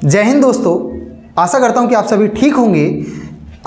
जय हिंद दोस्तों, आशा करता हूं कि आप सभी ठीक होंगे।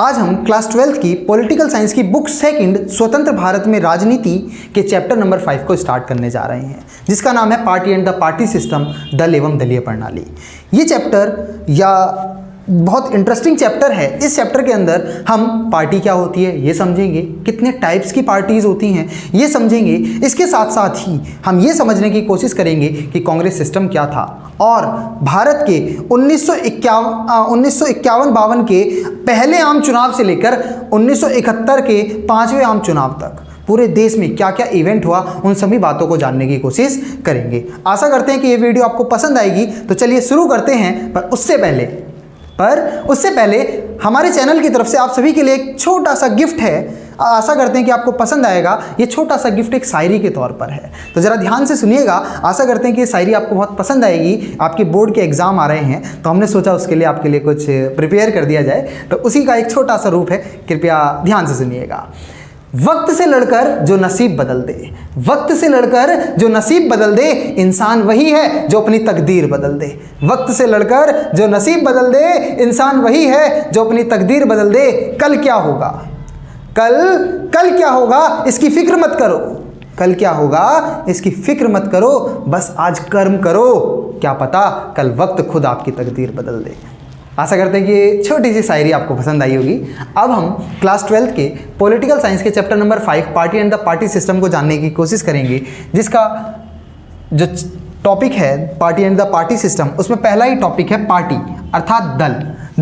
आज हम क्लास 12th की पॉलिटिकल साइंस की बुक सेकंड स्वतंत्र भारत में राजनीति के चैप्टर नंबर 5 को स्टार्ट करने जा रहे हैं, जिसका नाम है party and the party system, दल एवं दलीय प्रणाली। ये चैप्टर या बहुत इंटरेस्टिंग चैप्टर है। इस चैप्टर के अंदर हम पार्टी क्या होती है ये समझेंगे, कितने टाइप्स की पार्टीज होती हैं ये समझेंगे। इसके साथ साथ ही हम ये समझने की कोशिश करेंगे कि कांग्रेस सिस्टम क्या था और भारत के 1951-52 के पहले आम चुनाव से लेकर 1971 के 5वें आम चुनाव तक पूरे देश में क्या क्या इवेंट हुआ, उन सभी बातों को जानने की कोशिश करेंगे। आशा करते हैं कि ये वीडियो आपको पसंद आएगी। तो चलिए शुरू करते हैं। पर उससे पहले हमारे चैनल की तरफ से आप सभी के लिए एक छोटा सा गिफ्ट है। आशा करते हैं कि आपको पसंद आएगा। ये छोटा सा गिफ्ट एक शायरी के तौर पर है, तो ज़रा ध्यान से सुनिएगा। आशा करते हैं कि ये शायरी आपको बहुत पसंद आएगी। आपके बोर्ड के एग्ज़ाम आ रहे हैं, तो हमने सोचा उसके लिए आपके लिए कुछ प्रिपेयर कर दिया जाए। तो उसी का एक छोटा सा रूप है, कृपया ध्यान से सुनिएगा। वक्त से लड़कर जो नसीब बदल दे, वक्त से लड़कर जो नसीब बदल दे, इंसान वही है जो अपनी तकदीर बदल दे। वक्त से लड़कर जो नसीब बदल दे, इंसान वही है जो अपनी तकदीर बदल दे। कल क्या होगा, कल क्या होगा इसकी फिक्र मत करो, कल क्या होगा इसकी फिक्र मत करो, बस आज कर्म करो, क्या पता कल वक्त खुद आपकी तकदीर बदल दे। आशा करते हैं कि ये छोटी सी शायरी आपको पसंद आई होगी। अब हम क्लास 12th के पॉलिटिकल साइंस के chapter number 5 party and the party system को जानने की कोशिश करेंगे, जिसका जो टॉपिक है party and the party system, उसमें पहला ही टॉपिक है पार्टी अर्थात दल।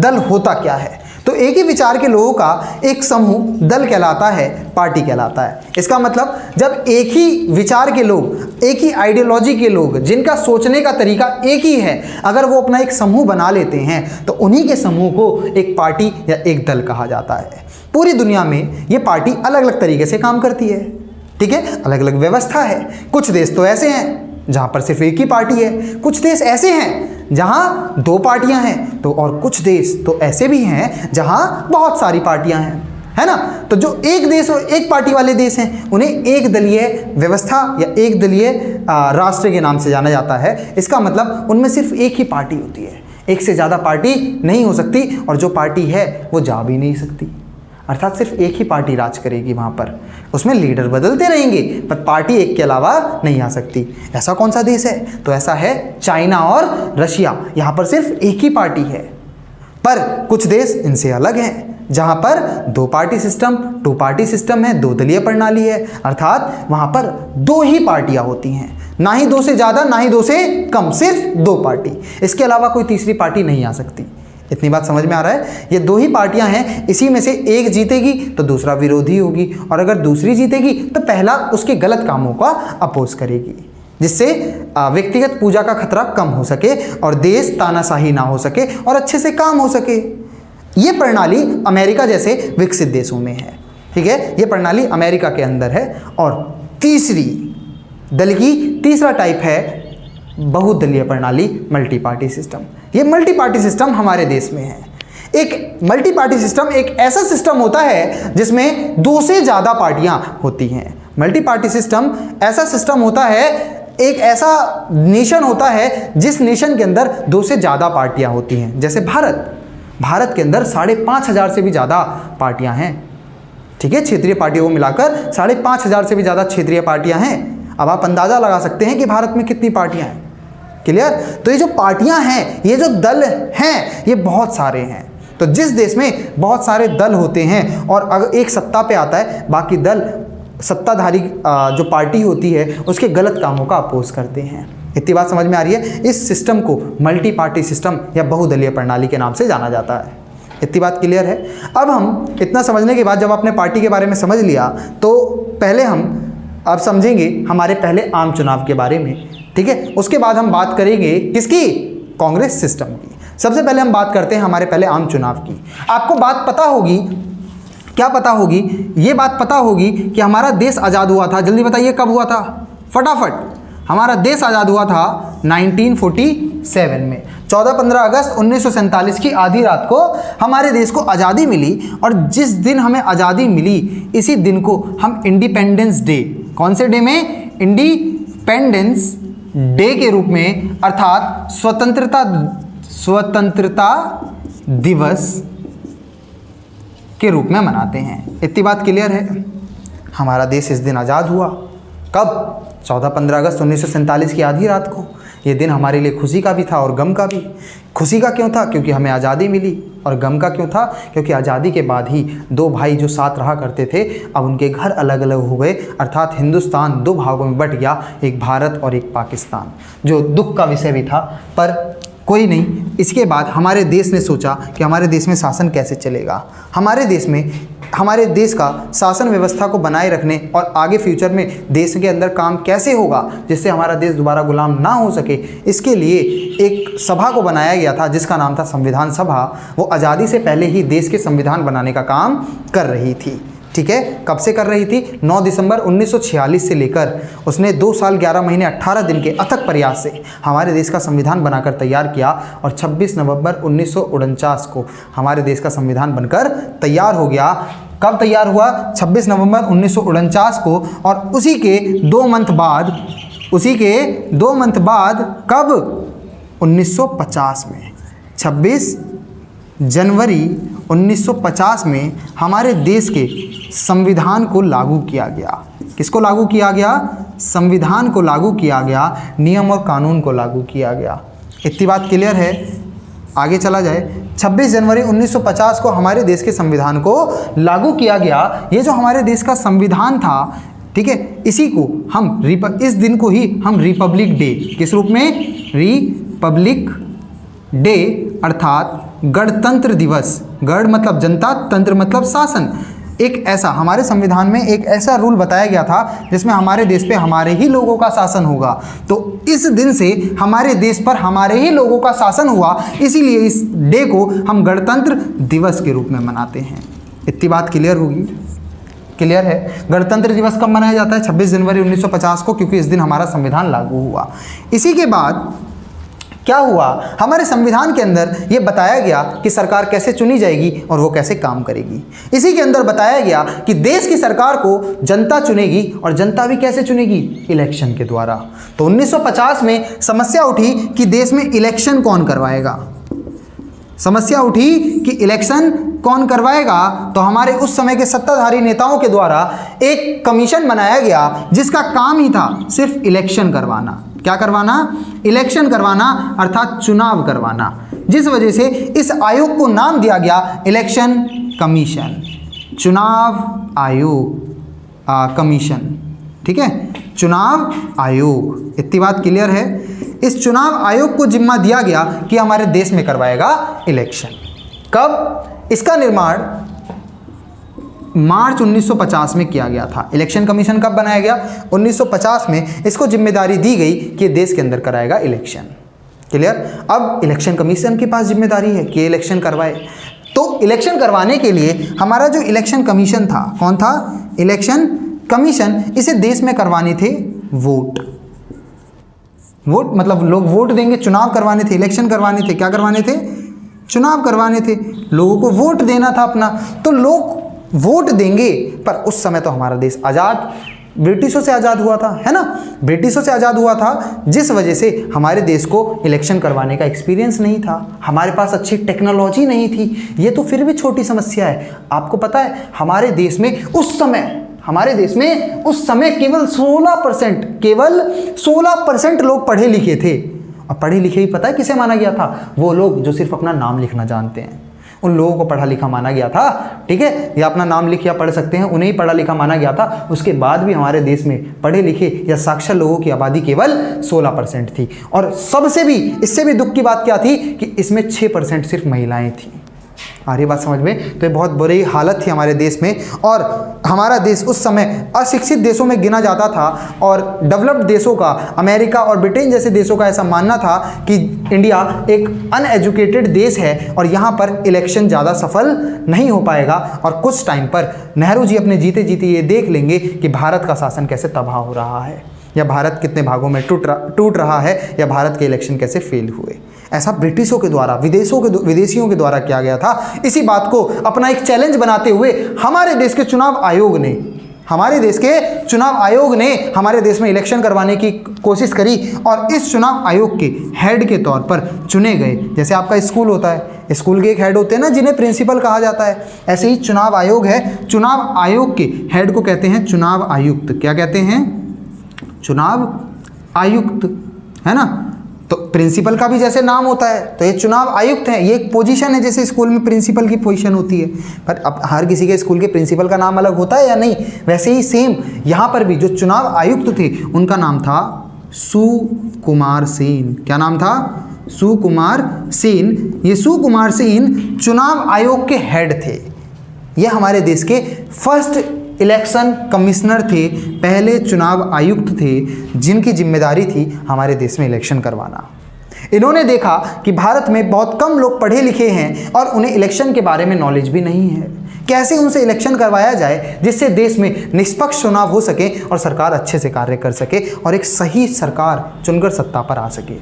दल होता क्या है? तो एक ही विचार के लोगों का एक समूह दल कहलाता है, पार्टी कहलाता है। इसका मतलब जब एक ही विचार के लोग, एक ही आइडियोलॉजी के लोग, जिनका सोचने का तरीका एक ही है, अगर वो अपना एक समूह बना लेते हैं तो उन्हीं के समूह को एक पार्टी या एक दल कहा जाता है। पूरी दुनिया में ये पार्टी अलग अलग तरीके से काम करती है, ठीक है, अलग अलग व्यवस्था है। कुछ देश तो ऐसे हैं जहाँ पर सिर्फ एक ही पार्टी है, कुछ देश ऐसे हैं जहाँ 2 पार्टियां हैं, तो और कुछ देश तो ऐसे भी हैं जहाँ बहुत सारी पार्टियां हैं, है ना। तो जो एक देश और एक पार्टी वाले देश हैं उन्हें एक दलीय व्यवस्था या एक दलीय राष्ट्र के नाम से जाना जाता है। इसका मतलब उनमें सिर्फ एक ही पार्टी होती है, एक से ज़्यादा पार्टी नहीं हो सकती, और जो पार्टी है वो जा भी नहीं सकती। अर्थात सिर्फ एक ही पार्टी राज करेगी वहाँ पर, उसमें लीडर बदलते रहेंगे पर पार्टी एक के अलावा नहीं आ सकती। ऐसा कौन सा देश है? तो ऐसा है चाइना और रशिया। यहाँ पर सिर्फ एक ही पार्टी है। पर कुछ देश इनसे अलग हैं, जहाँ पर 2 पार्टी सिस्टम, 2 पार्टी सिस्टम है, 2 दलीय प्रणाली है। अर्थात वहाँ पर 2 ही पार्टियाँ होती हैं, ना ही 2 से ज़्यादा ना ही 2 से कम, सिर्फ 2 पार्टी। इसके अलावा कोई तीसरी पार्टी नहीं आ सकती। इतनी बात समझ में आ रहा है? ये 2 ही पार्टियां हैं, इसी में से एक जीतेगी तो दूसरा विरोधी होगी, और अगर दूसरी जीतेगी तो पहला उसके गलत कामों का अपोज करेगी, जिससे व्यक्तिगत पूजा का खतरा कम हो सके और देश तानाशाही ना हो सके और अच्छे से काम हो सके। ये प्रणाली अमेरिका जैसे विकसित देशों में है, ठीक है, ये प्रणाली अमेरिका के अंदर है। और तीसरी दल की तीसरा टाइप है बहुदलीय प्रणाली, मल्टी पार्टी सिस्टम। ये मल्टी पार्टी सिस्टम हमारे देश में है। एक मल्टी पार्टी सिस्टम एक ऐसा सिस्टम होता है जिसमें 2 से ज़्यादा पार्टियां होती हैं। मल्टी पार्टी सिस्टम ऐसा सिस्टम होता है, एक ऐसा नेशन होता है जिस नेशन के अंदर 2 से ज़्यादा पार्टियां होती हैं। जैसे भारत के अंदर 5,500 से भी ज़्यादा पार्टियां हैं, ठीक है, क्षेत्रीय पार्टियों को मिलाकर 5,500 से भी ज़्यादा क्षेत्रीय पार्टियां हैं। अब आप अंदाज़ा लगा सकते हैं कि भारत में कितनी पार्टियां हैं। क्लियर? तो ये जो पार्टियां हैं, ये जो दल हैं, ये बहुत सारे हैं। तो जिस देश में बहुत सारे दल होते हैं और अगर एक सत्ता पे आता है, बाकी दल सत्ताधारी जो पार्टी होती है उसके गलत कामों का अपोज करते हैं। इतनी बात समझ में आ रही है? इस सिस्टम को मल्टी पार्टी सिस्टम या बहुदलीय प्रणाली के नाम से जाना जाता है। इतनी बात क्लियर है? अब हम इतना समझने के बाद जब आपने पार्टी के बारे में समझ लिया, तो पहले हम अब समझेंगे हमारे पहले आम चुनाव के बारे में, ठीक है। उसके बाद हम बात करेंगे किसकी? कांग्रेस सिस्टम की। सबसे पहले हम बात करते हैं हमारे पहले आम चुनाव की। आपको बात पता होगी, क्या पता होगी? ये बात पता होगी कि हमारा देश आज़ाद हुआ था। जल्दी बताइए कब हुआ था? फटाफट। हमारा देश आज़ाद हुआ था 1947 में। 14-15 अगस्त 1947 की आधी रात को हमारे देश को आज़ादी मिली, और जिस दिन हमें आज़ादी मिली इसी दिन को हम इंडिपेंडेंस डे, कौन से डे में? इंडिपेंडेंस डे के रूप में, अर्थात स्वतंत्रता दिवस के रूप में मनाते हैं। इतनी बात क्लियर है। हमारा देश इस दिन आज़ाद हुआ। कब? 14-15 अगस्त 1947 की आधी रात को। ये दिन हमारे लिए खुशी का भी था और गम का भी। खुशी का क्यों था? क्योंकि हमें आज़ादी मिली। और गम का क्यों था? क्योंकि आज़ादी के बाद ही दो भाई जो साथ रहा करते थे अब उनके घर अलग अलग हो गए, अर्थात हिंदुस्तान दो भागों में बट गया, एक भारत और एक पाकिस्तान, जो दुख का विषय भी था। पर कोई नहीं, इसके बाद हमारे देश ने सोचा कि हमारे देश में शासन कैसे चलेगा। हमारे देश का शासन व्यवस्था को बनाए रखने और आगे फ्यूचर में देश के अंदर काम कैसे होगा जिससे हमारा देश दोबारा गुलाम ना हो सके, इसके लिए एक सभा को बनाया गया था जिसका नाम था संविधान सभा। वो आज़ादी से पहले ही देश के संविधान बनाने का काम कर रही थी। ठीक है, कब से कर रही थी? 9 दिसंबर 1946 से लेकर उसने 2 साल 11 महीने 18 दिन के अथक प्रयास से हमारे देश का संविधान बनाकर तैयार किया और 26 नवंबर 1949 को हमारे देश का संविधान बनकर तैयार हो गया। कब तैयार हुआ? 26 नवंबर 1949 को। और उसी के 2 मंथ बाद कब? 1950 में 26 जनवरी 1950 में हमारे देश के संविधान को लागू किया गया। किसको लागू किया गया? संविधान को लागू किया गया, नियम और कानून को लागू किया गया। इतनी बात क्लियर है। आगे चला जाए। 26 जनवरी 1950 को हमारे देश के संविधान को लागू किया गया। ये जो हमारे देश का संविधान था, ठीक है, इसी को हम इस दिन को ही हम रिपब्लिक डे, किस रूप में? रिपब्लिक डे अर्थात गणतंत्र दिवस। गण मतलब जनता, तंत्र मतलब शासन। एक ऐसा हमारे संविधान में एक ऐसा रूल बताया गया था जिसमें हमारे देश पे हमारे ही लोगों का शासन होगा। तो इस दिन से हमारे देश पर हमारे ही लोगों का शासन हुआ, इसीलिए इस डे को हम गणतंत्र दिवस के रूप में मनाते हैं। इतनी बात क्लियर होगी? क्लियर है। गणतंत्र दिवस कब मनाया जाता है? 26 जनवरी 1950 को, क्योंकि इस दिन हमारा संविधान लागू हुआ। इसी के बाद क्या हुआ? हमारे संविधान के अंदर ये बताया गया कि सरकार कैसे चुनी जाएगी और वो कैसे काम करेगी। इसी के अंदर बताया गया कि देश की सरकार को जनता चुनेगी और जनता भी कैसे चुनेगी? इलेक्शन के द्वारा। तो 1950 में समस्या उठी कि देश में इलेक्शन कौन करवाएगा। समस्या उठी कि इलेक्शन कौन करवाएगा। तो हमारे उस समय के सत्ताधारी नेताओं के द्वारा एक कमीशन बनाया गया जिसका काम ही था सिर्फ इलेक्शन करवाना। क्या करवाना? इलेक्शन करवाना, अर्थात चुनाव करवाना। जिस वजह से इस आयोग को नाम दिया गया इलेक्शन कमीशन, चुनाव आयोग कमीशन। ठीक है, चुनाव आयोग। इतनी बात क्लियर है। इस चुनाव आयोग को जिम्मा दिया गया कि हमारे देश में करवाएगा इलेक्शन। कब? इसका निर्माण मार्च 1950 में किया गया था। इलेक्शन कमीशन कब बनाया गया? 1950 में इसको जिम्मेदारी दी गई कि देश के अंदर कराएगा इलेक्शन। क्लियर? अब इलेक्शन कमीशन के पास जिम्मेदारी है कि इलेक्शन करवाए। तो इलेक्शन करवाने के लिए हमारा जो इलेक्शन कमीशन था, कौन था? Election commission. इसे देश में करवाने थे वोट मतलब लोग वोट देंगे, चुनाव करवाने थे, इलेक्शन करवाने थे। क्या करवाने थे? चुनाव करवाने थे। लोगों को वोट देना था अपना। तो लोग वोट देंगे। पर उस समय तो हमारा देश आज़ाद, ब्रिटिशों से आज़ाद हुआ था, है ना? ब्रिटिशों से आज़ाद हुआ था, जिस वजह से हमारे देश को इलेक्शन करवाने का एक्सपीरियंस नहीं था। हमारे पास अच्छी टेक्नोलॉजी नहीं थी। ये तो फिर भी छोटी समस्या है। आपको पता है हमारे देश में उस समय केवल 16% लोग पढ़े लिखे थे। और पढ़े लिखे ही पता है किसे माना गया था? वो लोग जो सिर्फ अपना नाम लिखना जानते हैं, उन लोगों को पढ़ा लिखा माना गया था। ठीक है, या अपना नाम लिख या पढ़ सकते हैं, उन्हें ही पढ़ा लिखा माना गया था। उसके बाद भी हमारे देश में पढ़े लिखे या साक्षर लोगों की आबादी केवल 16% थी। और इससे भी दुख की बात क्या थी कि इसमें 6% सिर्फ महिलाएं थी। आ रही बात समझ में? तो ये बहुत बुरी हालत थी हमारे देश में। और हमारा देश उस समय अशिक्षित देशों में गिना जाता था और डेवलप्ड देशों का, अमेरिका और ब्रिटेन जैसे देशों का ऐसा मानना था कि इंडिया एक अनएजुकेटेड देश है और यहाँ पर इलेक्शन ज़्यादा सफल नहीं हो पाएगा। और कुछ टाइम पर नेहरू जी अपने जीते जीते ये देख लेंगे कि भारत का शासन कैसे तबाह हो रहा है, या भारत कितने भागों में टूट रहा है, या भारत के इलेक्शन कैसे फेल हुए। ऐसा ब्रिटिशों के द्वारा, विदेशियों के द्वारा किया गया था। इसी बात को अपना एक चैलेंज बनाते हुए हमारे देश के चुनाव आयोग ने चुनाव आयोग ने हमारे देश में इलेक्शन करवाने की कोशिश करी और इस चुनाव आयोग के हेड के तौर पर चुने गए। जैसे आपका स्कूल होता है, स्कूल के एक हेड होते हैं ना जिन्हें प्रिंसिपल कहा जाता है, ऐसे ही चुनाव आयोग है। चुनाव आयोग के हेड को कहते हैं चुनाव आयुक्त। क्या कहते हैं? चुनाव आयुक्त, है ना। तो प्रिंसिपल का भी जैसे नाम होता है तो ये चुनाव आयुक्त है, ये एक पोजीशन है, जैसे स्कूल में प्रिंसिपल की पोजीशन होती है। पर अब हर किसी के स्कूल के प्रिंसिपल का नाम अलग होता है या नहीं, वैसे ही सेम यहाँ पर भी जो चुनाव आयुक्त थे उनका नाम था सुकुमार सेन। क्या नाम था? सुकुमार सेन। ये सुकुमार सेन चुनाव आयोग के हेड थे। ये हमारे देश के फर्स्ट इलेक्शन कमिश्नर थे, पहले चुनाव आयुक्त थे जिनकी जिम्मेदारी थी हमारे देश में इलेक्शन करवाना। इन्होंने देखा कि भारत में बहुत कम लोग पढ़े लिखे हैं और उन्हें इलेक्शन के बारे में नॉलेज भी नहीं है। कैसे उनसे इलेक्शन करवाया जाए जिससे देश में निष्पक्ष चुनाव हो सके और सरकार अच्छे से कार्य कर सके और एक सही सरकार चुनकर सत्ता पर आ सके।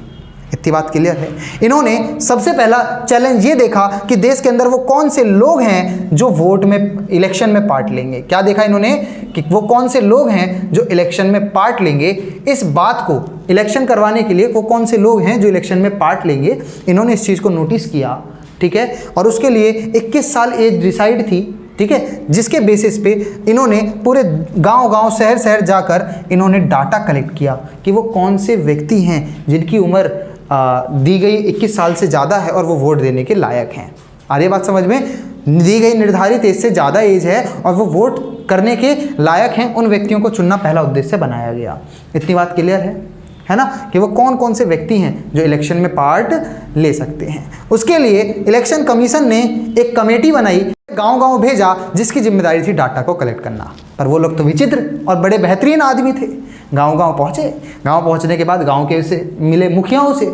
इतनी बात क्लियर है। इन्होंने सबसे पहला चैलेंज ये देखा कि देश के अंदर वो कौन से लोग हैं जो वोट में इलेक्शन में पार्ट लेंगे। क्या देखा इन्होंने? कि वो कौन से लोग हैं जो इलेक्शन में पार्ट लेंगे। इस बात को इलेक्शन करवाने के लिए वो कौन से लोग हैं जो इलेक्शन में पार्ट लेंगे, इन्होंने इस चीज़ को नोटिस किया, ठीक है। और उसके लिए 21 साल एज डिसाइड थी, ठीक है, जिसके बेसिस पे इन्होंने पूरे गांव-गांव, शहर-शहर जाकर इन्होंने डाटा कलेक्ट किया कि वो कौन से व्यक्ति हैं जिनकी उम्र दी गई 21 साल से ज़्यादा है और वो वोट देने के लायक हैं। आ रही बात समझ में? दी गई निर्धारित एज से ज़्यादा एज है और वो वोट करने के लायक हैं, उन व्यक्तियों को चुनना पहला उद्देश्य बनाया गया। इतनी बात क्लियर है ना, कि वो कौन कौन से व्यक्ति हैं जो इलेक्शन में पार्ट ले सकते हैं। उसके लिए इलेक्शन कमीशन ने एक कमेटी बनाई, गांव-गांव भेजा, जिसकी जिम्मेदारी थी डाटा को कलेक्ट करना। पर वो लोग तो विचित्र और बड़े बेहतरीन आदमी थे। गांव-गांव पहुँचे, गांव पहुँचने के बाद गांव के से मिले मुखियाओं से,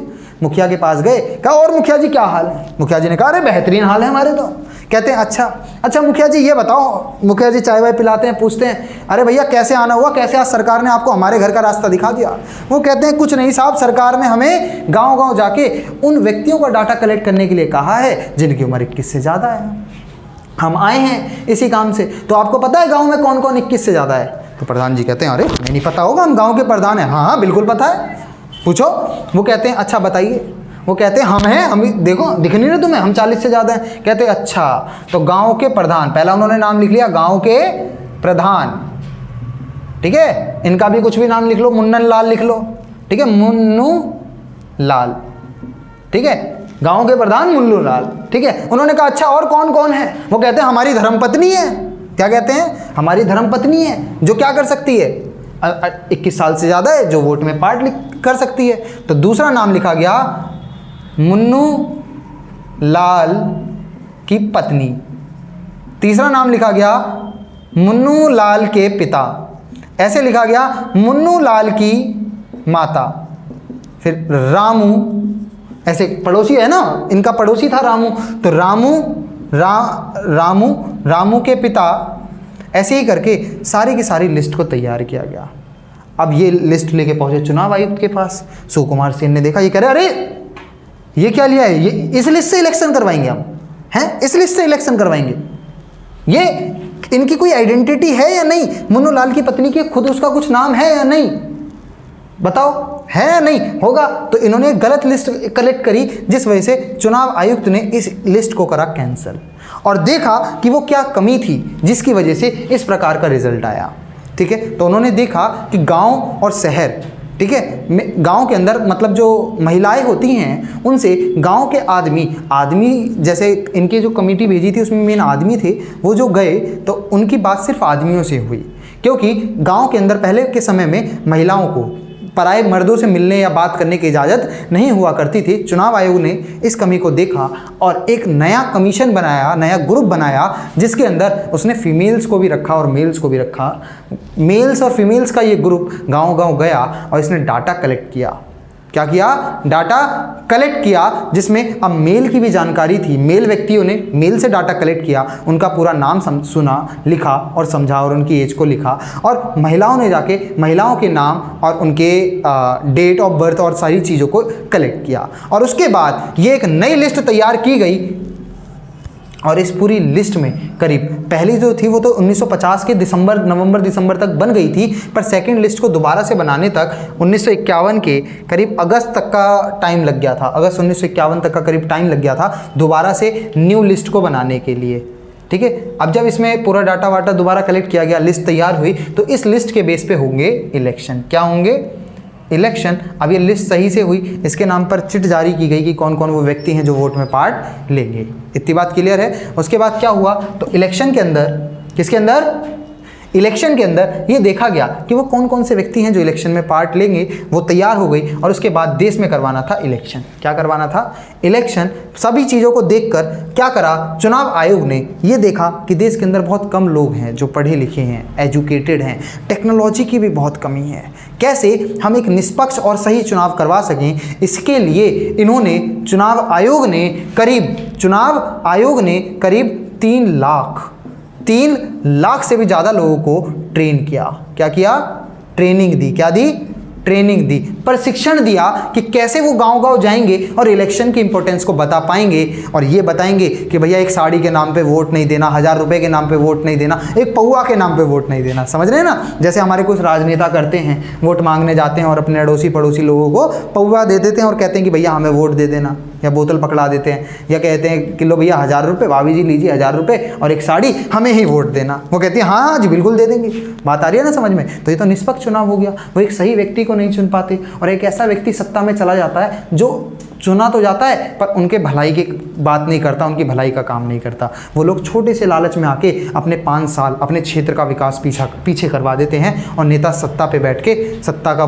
मुखिया के पास गए, कहा और मुखिया जी क्या हाल है? मुखिया जी ने कहा अरे बेहतरीन हाल है हमारे तो। कहते हैं अच्छा मुखिया जी ये बताओ। मुखिया जी चाय वाय पिलाते हैं, पूछते हैं अरे भैया कैसे आना हुआ, कैसे आज सरकार ने आपको हमारे घर का रास्ता दिखा दिया? वो कहते हैं कुछ नहीं साहब, सरकार ने हमें गाँव-गाँव जाके उन व्यक्तियों का डाटा कलेक्ट करने के लिए कहा है जिनकी उम्र 21 से ज़्यादा है। हम आए हैं इसी काम से। तो आपको पता है गाँव में कौन कौन 21 से ज़्यादा है? तो प्रधान जी कहते हैं अरे हमें नहीं पता होगा, हम गाँव के प्रधान हैं। हाँ बिल्कुल पता है, पूछो। वो कहते हैं अच्छा बताइए। वो कहते हैं हम हैं, हम देखो दिख नहीं रहे तुम्हें, हम 40 से ज़्यादा हैं। कहते हैं अच्छा तो गांव के प्रधान, पहला उन्होंने नाम लिख लिया गांव के प्रधान, ठीक है। इनका भी कुछ भी नाम लिख लो, मुन्नन लाल लिख लो, ठीक है, मुन्नू लाल, ठीक है, गांव के प्रधान मुन्नू लाल, ठीक है। उन्होंने कहा अच्छा और कौन कौन है? वो कहते हैं हमारी धर्मपत्नी है। क्या कहते हैं? हमारी धर्मपत्नी है, जो क्या कर सकती है? 21 साल से ज़्यादा है, जो वोट में पार्ट कर सकती है। तो दूसरा नाम लिखा गया मुन्नू लाल की पत्नी। तीसरा नाम लिखा गया मुन्नू लाल के पिता। ऐसे लिखा गया मुन्नू लाल की माता। फिर रामू, ऐसे पड़ोसी है ना, इनका पड़ोसी था रामू, तो रामू के पिता। ऐसे ही करके सारी की सारी लिस्ट को तैयार किया गया। अब ये लिस्ट लेके पहुंचे चुनाव आयुक्त के पास। सुकुमार सेन ने देखा, ये कह रहे अरे ये क्या लिया है, ये इस लिस्ट से इलेक्शन करवाएंगे हम, हैं इस लिस्ट से इलेक्शन करवाएंगे? ये इनकी कोई आइडेंटिटी है या नहीं? मुन्नू लाल की पत्नी की खुद उसका कुछ नाम है या नहीं? बताओ, है या नहीं? होगा। तो इन्होंने गलत लिस्ट कलेक्ट करी, जिस वजह से चुनाव आयुक्त ने इस लिस्ट को करा कैंसिल और देखा कि वो क्या कमी थी जिसकी वजह से इस प्रकार का रिजल्ट आया, ठीक है। तो उन्होंने देखा कि गांव और शहर, ठीक है, गांव के अंदर मतलब जो महिलाएं होती हैं उनसे गांव के आदमी जैसे इनकी जो कमेटी भेजी थी उसमें मेन आदमी थे, वो जो गए तो उनकी बात सिर्फ आदमियों से हुई, क्योंकि गांव के अंदर पहले के समय में महिलाओं को पराये मर्दों से मिलने या बात करने की इजाज़त नहीं हुआ करती थी। चुनाव आयोग ने इस कमी को देखा और एक नया कमीशन बनाया, नया ग्रुप बनाया, जिसके अंदर उसने फीमेल्स को भी रखा और मेल्स को भी रखा। मेल्स और फीमेल्स का ये ग्रुप गांव-गांव गया और इसने डाटा कलेक्ट किया। क्या किया? डाटा कलेक्ट किया, जिसमें अब मेल की भी जानकारी थी। मेल व्यक्तियों ने मेल से डाटा कलेक्ट किया, उनका पूरा नाम सुना, लिखा और समझा और उनकी एज को लिखा। और महिलाओं ने जाके महिलाओं के नाम और उनके डेट ऑफ बर्थ और सारी चीज़ों को कलेक्ट किया। और उसके बाद ये एक नई लिस्ट तैयार की गई और इस पूरी लिस्ट में करीब पहली जो थी वो तो 1950 के नवंबर दिसंबर तक बन गई थी, पर सेकंड लिस्ट को दोबारा से बनाने तक 1951 के करीब अगस्त तक का टाइम लग गया था। अगस्त 1951 तक का करीब टाइम लग गया था दोबारा से न्यू लिस्ट को बनाने के लिए। ठीक है, अब जब इसमें पूरा डाटा वाटा दोबारा कलेक्ट किया गया, लिस्ट तैयार हुई, तो इस लिस्ट के बेस पे होंगे इलेक्शन। क्या होंगे? इलेक्शन। अब ये लिस्ट सही से हुई, इसके नाम पर चिट जारी की गई कि कौन कौन वो व्यक्ति हैं जो वोट में पार्ट लेंगे। इतनी बात क्लियर है। उसके बाद क्या हुआ, तो इलेक्शन के अंदर, किसके अंदर? इलेक्शन के अंदर ये देखा गया कि वो कौन कौन से व्यक्ति हैं जो इलेक्शन में पार्ट लेंगे, वो तैयार हो गई। और उसके बाद देश में करवाना था इलेक्शन। क्या करवाना था? इलेक्शन। सभी चीज़ों को देखकर क्या करा चुनाव आयोग ने, ये देखा कि देश के अंदर बहुत कम लोग हैं जो पढ़े लिखे हैं, एजुकेटेड हैं, टेक्नोलॉजी की भी बहुत कमी है। कैसे हम एक निष्पक्ष और सही चुनाव करवा सकें, इसके लिए इन्होंने चुनाव आयोग ने करीब 3 लाख से भी ज़्यादा लोगों को ट्रेन किया। क्या किया? ट्रेनिंग दी। क्या दी? ट्रेनिंग दी, प्रशिक्षण दिया कि कैसे वो गांव-गांव जाएंगे और इलेक्शन की इंपॉर्टेंस को बता पाएंगे और ये बताएंगे कि भैया एक साड़ी के नाम पे वोट नहीं देना, 1000 रुपये के नाम पे वोट नहीं देना, एक पौआ के नाम पे वोट नहीं देना। समझ रहे हैं ना? जैसे हमारे कुछ राजनेता करते हैं, वोट मांगने जाते हैं और अपने अड़ोसी पड़ोसी लोगों को पौआ दे देते हैं और कहते हैं कि भैया हमें वोट दे देना, या बोतल पकड़ा देते हैं, या कहते हैं कि लो भैया 1000 रुपये, भाभी जी लीजिए 1000 रुपये और एक साड़ी, हमें ही वोट देना। वो कहती है हाँ जी बिल्कुल दे देंगे। बात आ रही है ना समझ में? तो ये तो निष्पक्ष चुनाव हो गया। वो एक सही व्यक्ति को नहीं चुन पाते और एक ऐसा व्यक्ति सत्ता में चला जाता है जो चुना तो जाता है पर उनके भलाई की बात नहीं करता, उनकी भलाई का काम नहीं करता। वो लोग छोटे से लालच में आके अपने 5 साल अपने क्षेत्र का विकास पीछे करवा देते हैं और नेता सत्ता पे बैठ के सत्ता का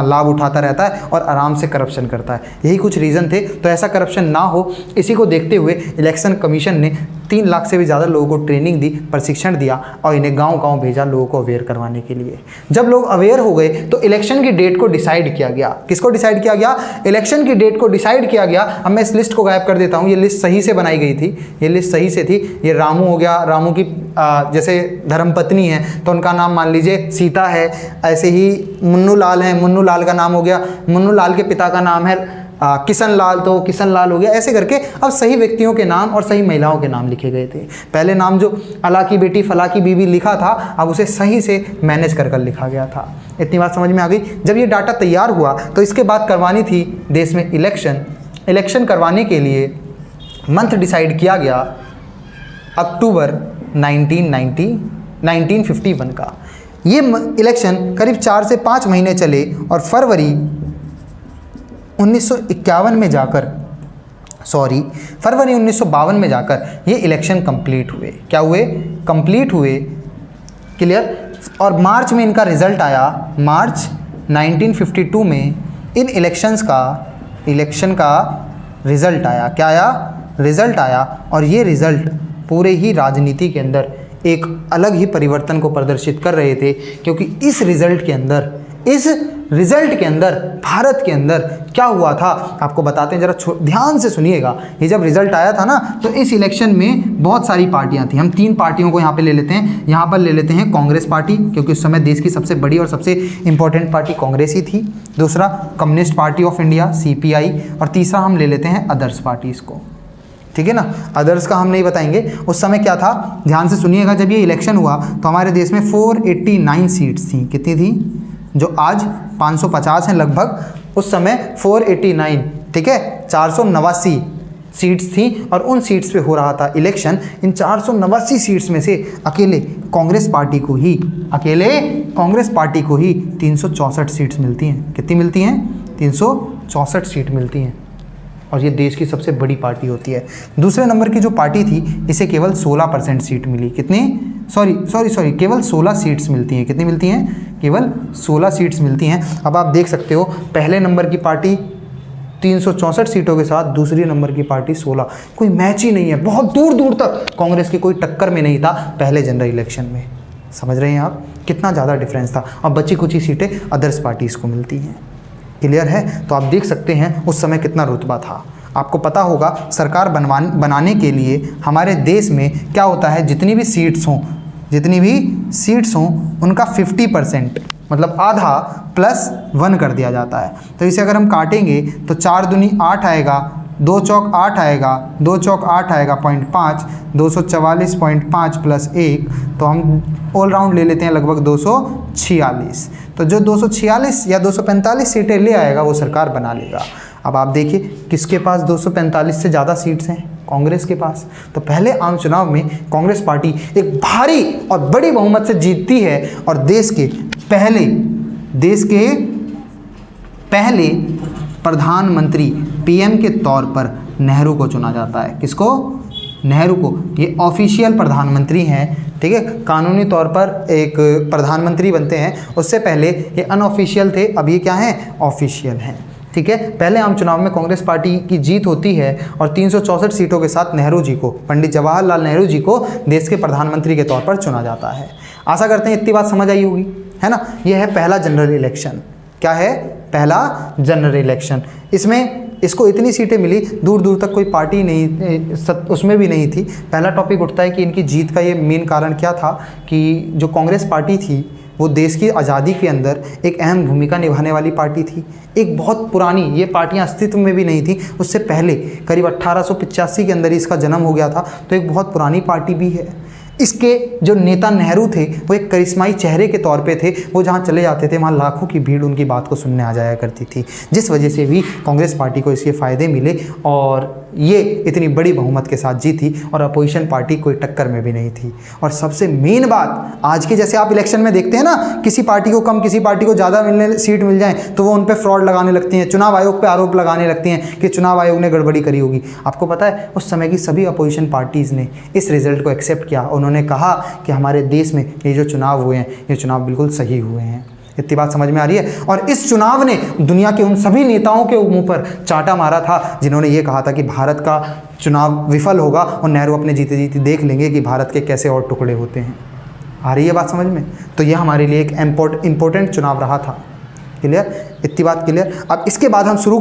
लाभ उठाता रहता है और आराम से करप्शन करता है। यही कुछ रीज़न थे। तो ऐसा करप्शन ना हो, इसी को देखते हुए इलेक्शन कमीशन ने 3 लाख से भी ज़्यादा लोगों को ट्रेनिंग दी, प्रशिक्षण दिया और इन्हें गांव-गांव भेजा लोगों को अवेयर करवाने के लिए। जब लोग अवेयर हो गए तो इलेक्शन की डेट को डिसाइड किया गया। किसको डिसाइड किया गया? इलेक्शन की डेट को डिसाइड किया गया। अब मैं इस लिस्ट को गायब कर देता हूँ। ये लिस्ट सही से बनाई गई थी, ये लिस्ट सही से थी। ये रामू हो गया, रामू की जैसे धर्मपत्नी है तो उनका नाम मान लीजिए सीता है। ऐसे ही मुन्नू लाल है, मुन्नू लाल का नाम हो गया, मुन्नू लाल के पिता का नाम है किशन लाल, तो किशन लाल हो गया। ऐसे करके अब सही व्यक्तियों के नाम और सही महिलाओं के नाम लिखे गए थे। पहले नाम जो अला की बेटी फला की बीवी लिखा था, अब उसे सही से मैनेज कर लिखा गया था। इतनी बात समझ में आ गई। जब ये डाटा तैयार हुआ तो इसके बाद करवानी थी देश में इलेक्शन करवाने के लिए मंथ डिसाइड किया गया अक्टूबर 1951 का। ये इलेक्शन करीब 4 से 5 महीने चले और फरवरी 1952 में जाकर फरवरी 1952 में जाकर ये इलेक्शन कंप्लीट हुए। क्या हुए? कंप्लीट हुए। क्लियर? और मार्च में इनका रिजल्ट आया। मार्च 1952 में इन इलेक्शन का रिजल्ट आया। क्या आया? रिजल्ट आया। और ये रिजल्ट पूरे ही राजनीति के अंदर एक अलग ही परिवर्तन को प्रदर्शित कर रहे थे, क्योंकि इस रिजल्ट के अंदर भारत के अंदर क्या हुआ था आपको बताते हैं, जरा ध्यान से सुनिएगा। ये जब रिजल्ट आया था ना तो इस इलेक्शन में बहुत सारी पार्टियां थी। हम 3 पार्टियों को यहाँ पे ले लेते हैं। यहाँ पर ले लेते हैं कांग्रेस पार्टी, क्योंकि उस समय देश की सबसे बड़ी और सबसे इंपॉर्टेंट पार्टी कांग्रेस ही थी। दूसरा communist party of India CPI, और तीसरा हम ले लेते हैं अदर्स पार्टीज़ को। ठीक है ना? अदर्स का हम नहीं बताएंगे। उस समय क्या था, ध्यान से सुनिएगा। जब ये इलेक्शन हुआ तो हमारे देश में 489 सीट्स थी। कितनी थी? जो आज 550 हैं लगभग, उस समय 489, ठीक है, 489 सीट्स थी और उन सीट्स पे हो रहा था इलेक्शन। इन 489 सीट्स में से अकेले कांग्रेस पार्टी को ही 364 सीट्स मिलती हैं। कितनी मिलती हैं? 364 सीट मिलती हैं और ये देश की सबसे बड़ी पार्टी होती है। दूसरे नंबर की जो पार्टी थी इसे केवल 16% सीट मिली। कितनी? सॉरी केवल 16 सीट्स मिलती हैं। कितनी मिलती हैं? केवल 16 सीट्स मिलती हैं। अब आप देख सकते हो पहले नंबर की पार्टी 364 सीटों के साथ, दूसरी नंबर की पार्टी 16। कोई मैच ही नहीं है। बहुत दूर दूर तक कांग्रेस की कोई टक्कर में नहीं था पहले जनरल इलेक्शन में। समझ रहे हैं आप कितना ज़्यादा डिफरेंस था? अब बची कुछ सीटें अदर्स पार्टीज़ को मिलती हैं। क्लियर है? तो आप देख सकते हैं उस समय कितना रुतबा था। आपको पता होगा सरकार बनाने के लिए हमारे देश में क्या होता है, जितनी भी सीट्स हों उनका 50% मतलब आधा +1 कर दिया जाता है। तो इसे अगर हम काटेंगे तो 4 दूनी 8 आएगा, 2 चौक 8 आएगा, 2 चौक 8 आएगा 0.5, 244.5 प्लस 1, तो हम ऑल राउंड ले लेते हैं लगभग 246। तो जो 246 या 245 सीटें ले आएगा वो सरकार बना लेगा। अब आप देखिए किसके पास 245 से ज़्यादा सीट्स हैं, कांग्रेस के पास। तो पहले आम चुनाव में कांग्रेस पार्टी एक भारी और बड़ी बहुमत से जीतती है और देश के पहले प्रधानमंत्री पीएम के तौर पर नेहरू को चुना जाता है। किसको? नेहरू को। ये ऑफिशियल प्रधानमंत्री हैं, ठीक है, कानूनी तौर पर एक प्रधानमंत्री बनते हैं। उससे पहले ये अनऑफिशियल थे, अब ये क्या हैं? ऑफिशियल हैं, ठीक है। पहले आम चुनाव में कांग्रेस पार्टी की जीत होती है और 364 सीटों के साथ नेहरू जी को, पंडित जवाहरलाल नेहरू जी को देश के प्रधानमंत्री के तौर पर चुना जाता है। आशा करते हैं इतनी बात समझ आई होगी, है ना। यह है पहला जनरल इलेक्शन। क्या है? पहला जनरल इलेक्शन। इसको इतनी सीटें मिली, दूर दूर तक कोई पार्टी नहीं उसमें भी नहीं थी। पहला टॉपिक उठता है कि इनकी जीत का ये मेन कारण क्या था कि जो कांग्रेस पार्टी थी वो देश की आज़ादी के अंदर एक अहम भूमिका निभाने वाली पार्टी थी। एक बहुत पुरानी, ये पार्टियां अस्तित्व में भी नहीं थी उससे पहले, करीब 1885 के अंदर ही इसका जन्म हो गया था, तो एक बहुत पुरानी पार्टी भी है। इसके जो नेता नेहरू थे वो एक करिश्माई चेहरे के तौर पे थे। वो जहाँ चले जाते थे वहाँ लाखों की भीड़ उनकी बात को सुनने आ जाया करती थी, जिस वजह से भी कांग्रेस पार्टी को इसके फ़ायदे मिले और ये इतनी बड़ी बहुमत के साथ जीती और अपोजिशन पार्टी कोई टक्कर में भी नहीं थी। और सबसे मेन बात, आज के जैसे आप इलेक्शन में देखते हैं ना, किसी पार्टी को कम किसी पार्टी को ज़्यादा सीट मिल जाए तो वो उन पर फ्रॉड लगाने लगती हैं, चुनाव आयोग पर आरोप लगाने लगती हैं कि चुनाव आयोग ने गड़बड़ी करी होगी। आपको पता है उस समय की सभी अपोजिशन पार्टीज़ ने इस रिज़ल्ट को एक्सेप्ट किया। उन्होंने कहा कि हमारे देश में ये जो चुनाव हुए हैं ये चुनाव बिल्कुल सही हुए हैं। इतनी बात समझ में आ रही है। और इस चुनाव ने दुनिया के उन सभी नेताओं के मुंह पर चाटा मारा था जिन्होंने ये कहा था कि भारत का चुनाव विफल होगा और नेहरू अपने जीते जीते देख लेंगे कि भारत के कैसे और टुकड़े होते हैं। आ रही है बात समझ में? तो यह हमारे लिए एक इम्पोर्टेंट चुनाव रहा था। क्लियर? इतनी बात क्लियर। अब इसके बाद हम शुरू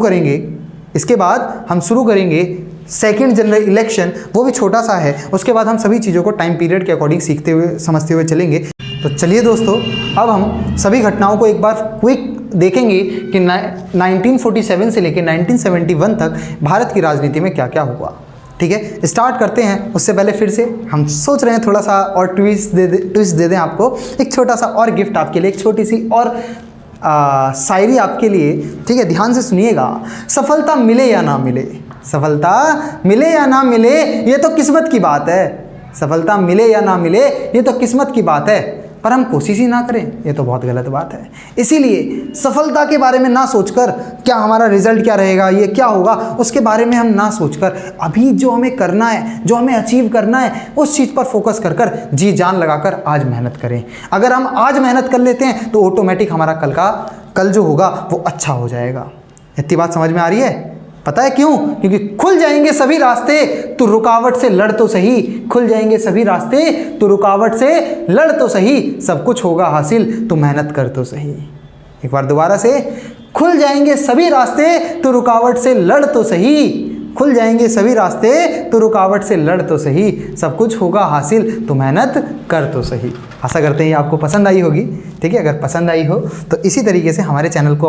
करेंगे सेकेंड जनरल इलेक्शन, वो भी छोटा सा है। उसके बाद हम सभी चीज़ों को टाइम पीरियड के अकॉर्डिंग सीखते हुए समझते हुए चलेंगे। तो चलिए दोस्तों, अब हम सभी घटनाओं को एक बार क्विक देखेंगे कि 1947 से लेकर 1971 तक भारत की राजनीति में क्या क्या हुआ। ठीक है, स्टार्ट करते हैं। उससे पहले फिर से हम सोच रहे हैं थोड़ा सा और ट्विस्ट दे दें आपको, एक छोटा सा और गिफ्ट आपके लिए, एक छोटी सी और शायरी आपके लिए। ठीक है, ध्यान से सुनिएगा। सफलता मिले या ना मिले, सफलता मिले या ना मिले ये तो किस्मत की बात है। सफलता मिले या ना मिले ये तो किस्मत की बात है, पर हम कोशिश ही ना करें ये तो बहुत गलत बात है। इसीलिए सफलता के बारे में ना सोचकर क्या हमारा रिजल्ट क्या रहेगा, ये क्या होगा, उसके बारे में हम ना सोचकर अभी जो हमें करना है, जो हमें अचीव करना है, उस चीज़ पर फोकस कर जी जान लगाकर आज मेहनत करें। अगर हम आज मेहनत कर लेते हैं तो ऑटोमेटिक हमारा कल जो होगा वो अच्छा हो जाएगा। इतनी बात समझ में आ रही है? पता है क्यों? क्योंकि खुल जाएंगे सभी रास्ते तो रुकावट से लड़ तो सही, खुल जाएंगे सभी रास्ते तो रुकावट से लड़ तो सही, सब कुछ होगा हासिल तो मेहनत कर तो सही। एक बार दोबारा से, खुल जाएंगे सभी रास्ते तो रुकावट से लड़ तो सही, खुल जाएंगे सभी रास्ते तो रुकावट से लड़ तो सही, सब कुछ होगा हासिल तो मेहनत कर तो सही। आशा करते हैं ये आपको पसंद आई होगी। ठीक है, अगर पसंद आई हो तो इसी तरीके से हमारे चैनल के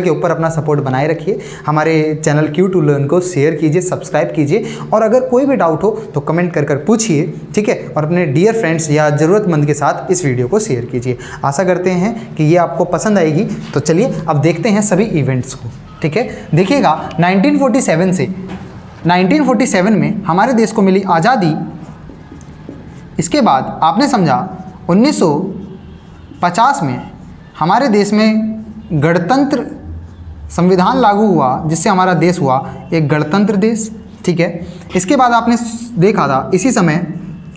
ऊपर अपना सपोर्ट बनाए रखिए। हमारे चैनल Q2 Learn को शेयर कीजिए, सब्सक्राइब कीजिए, और अगर कोई भी डाउट हो तो कमेंट कर पूछिए। ठीक है, और अपने डियर फ्रेंड्स या ज़रूरतमंद के साथ इस वीडियो को शेयर कीजिए। आशा करते हैं कि ये आपको पसंद आएगी। तो चलिए अब देखते हैं सभी इवेंट्स को। ठीक है, देखिएगा 1947 में हमारे देश को मिली आज़ादी। इसके बाद आपने समझा 1950 में हमारे देश में गणतंत्र संविधान लागू हुआ, जिससे हमारा देश हुआ एक गणतंत्र देश। ठीक है, इसके बाद आपने देखा था इसी समय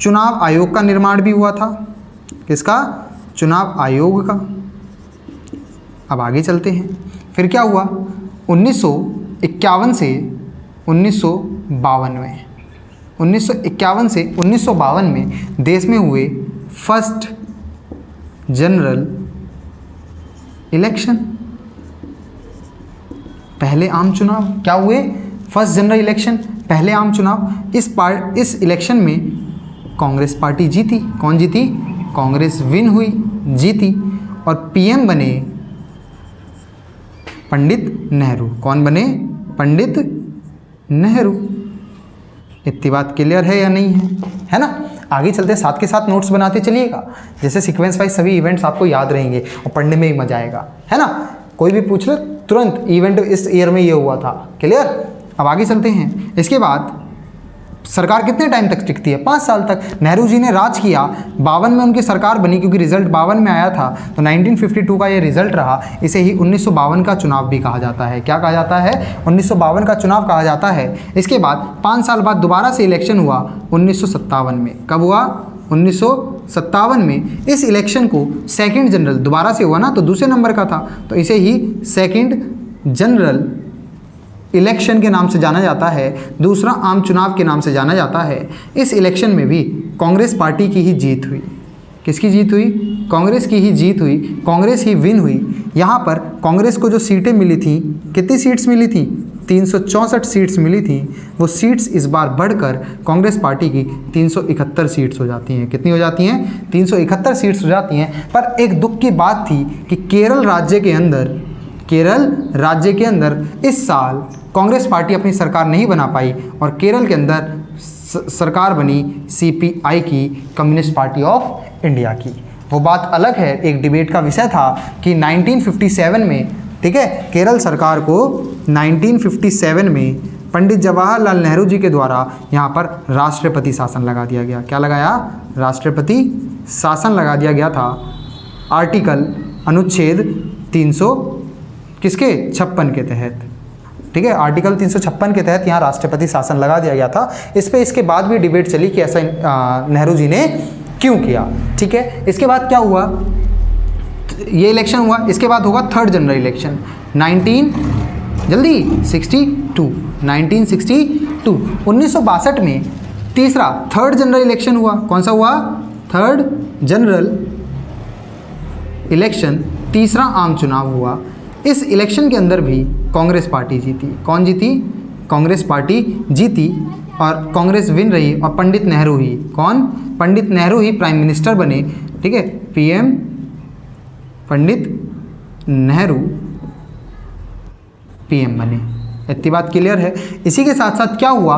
चुनाव आयोग का निर्माण भी हुआ था। किसका? चुनाव आयोग का। अब आगे चलते हैं, फिर क्या हुआ 1951 से 1952 में। 1951 से 1952 में देश में हुए फर्स्ट जनरल इलेक्शन, पहले आम चुनाव। क्या हुए? फर्स्ट जनरल इलेक्शन, पहले आम चुनाव। इस इलेक्शन में कांग्रेस पार्टी जीती। कौन जीती? कांग्रेस विन हुई, जीती, और पीएम बने पंडित नेहरू। कौन बने? पंडित नेहरू। इतनी बात क्लियर है या नहीं है ना? आगे चलते हैं, साथ के साथ नोट्स बनाते चलिएगा, जैसे सीक्वेंस वाइज सभी इवेंट्स आपको याद रहेंगे और पढ़ने में ही मजा आएगा, है ना? कोई भी पूछ ले तुरंत इवेंट इस ईयर में ये हुआ था, क्लियर। अब आगे चलते हैं। इसके बाद सरकार कितने टाइम तक टिकती है? 5 साल तक। नेहरू जी ने राज किया, 52 में उनकी सरकार बनी, क्योंकि रिजल्ट 52 में आया था, तो 1952 का ये रिजल्ट रहा। इसे ही 1952 का चुनाव भी कहा जाता है। क्या कहा जाता है? 1952 का चुनाव कहा जाता है। इसके बाद 5 साल बाद दोबारा से इलेक्शन हुआ 1957 में। कब हुआ? 1957 में। इस इलेक्शन को सेकेंड जनरल, दोबारा से हुआ ना तो दूसरे नंबर का था, तो इसे ही सेकेंड जनरल इलेक्शन के नाम से जाना जाता है, दूसरा आम चुनाव के नाम से जाना जाता है। इस इलेक्शन में भी कांग्रेस पार्टी की ही जीत हुई। किसकी जीत हुई? कांग्रेस की ही जीत हुई, कांग्रेस ही विन हुई। यहाँ पर कांग्रेस को जो सीटें मिली थी, कितनी सीट्स मिली थी? 364 सीट्स मिली थी। वो सीट्स इस बार बढ़कर कांग्रेस पार्टी की 371 सीट्स हो जाती हैं। कितनी हो जाती हैं? 371 सीट्स हो जाती हैं। पर एक दुख की बात थी कि केरल राज्य के अंदर इस साल कांग्रेस पार्टी अपनी सरकार नहीं बना पाई और केरल के अंदर सरकार बनी CPI की, कम्युनिस्ट पार्टी ऑफ इंडिया की। वो बात अलग है, एक डिबेट का विषय था कि 1957 में, ठीक है, केरल सरकार को 1957 में पंडित जवाहरलाल नेहरू जी के द्वारा यहाँ पर राष्ट्रपति शासन लगा दिया गया। क्या लगाया? राष्ट्रपति शासन लगा दिया गया था। आर्टिकल अनुच्छेद 356 के तहत, ठीक है, आर्टिकल 356 के तहत यहाँ राष्ट्रपति शासन लगा दिया गया था। इस पे इसके बाद भी डिबेट चली कि ऐसा नेहरू जी ने क्यों किया, ठीक है। इसके बाद क्या हुआ? ये इलेक्शन हुआ, इसके बाद होगा थर्ड जनरल इलेक्शन 1962 में तीसरा थर्ड जनरल इलेक्शन हुआ। कौन सा हुआ? थर्ड जनरल इलेक्शन, तीसरा आम चुनाव हुआ। इस इलेक्शन के अंदर भी कांग्रेस पार्टी जीती। कौन जीती? कांग्रेस पार्टी जीती और कांग्रेस विन रही और पंडित नेहरू ही, कौन? पंडित नेहरू ही प्राइम मिनिस्टर बने, ठीक है, PM पंडित नेहरू PM बने। इतनी बात क्लियर है। इसी के साथ साथ क्या हुआ,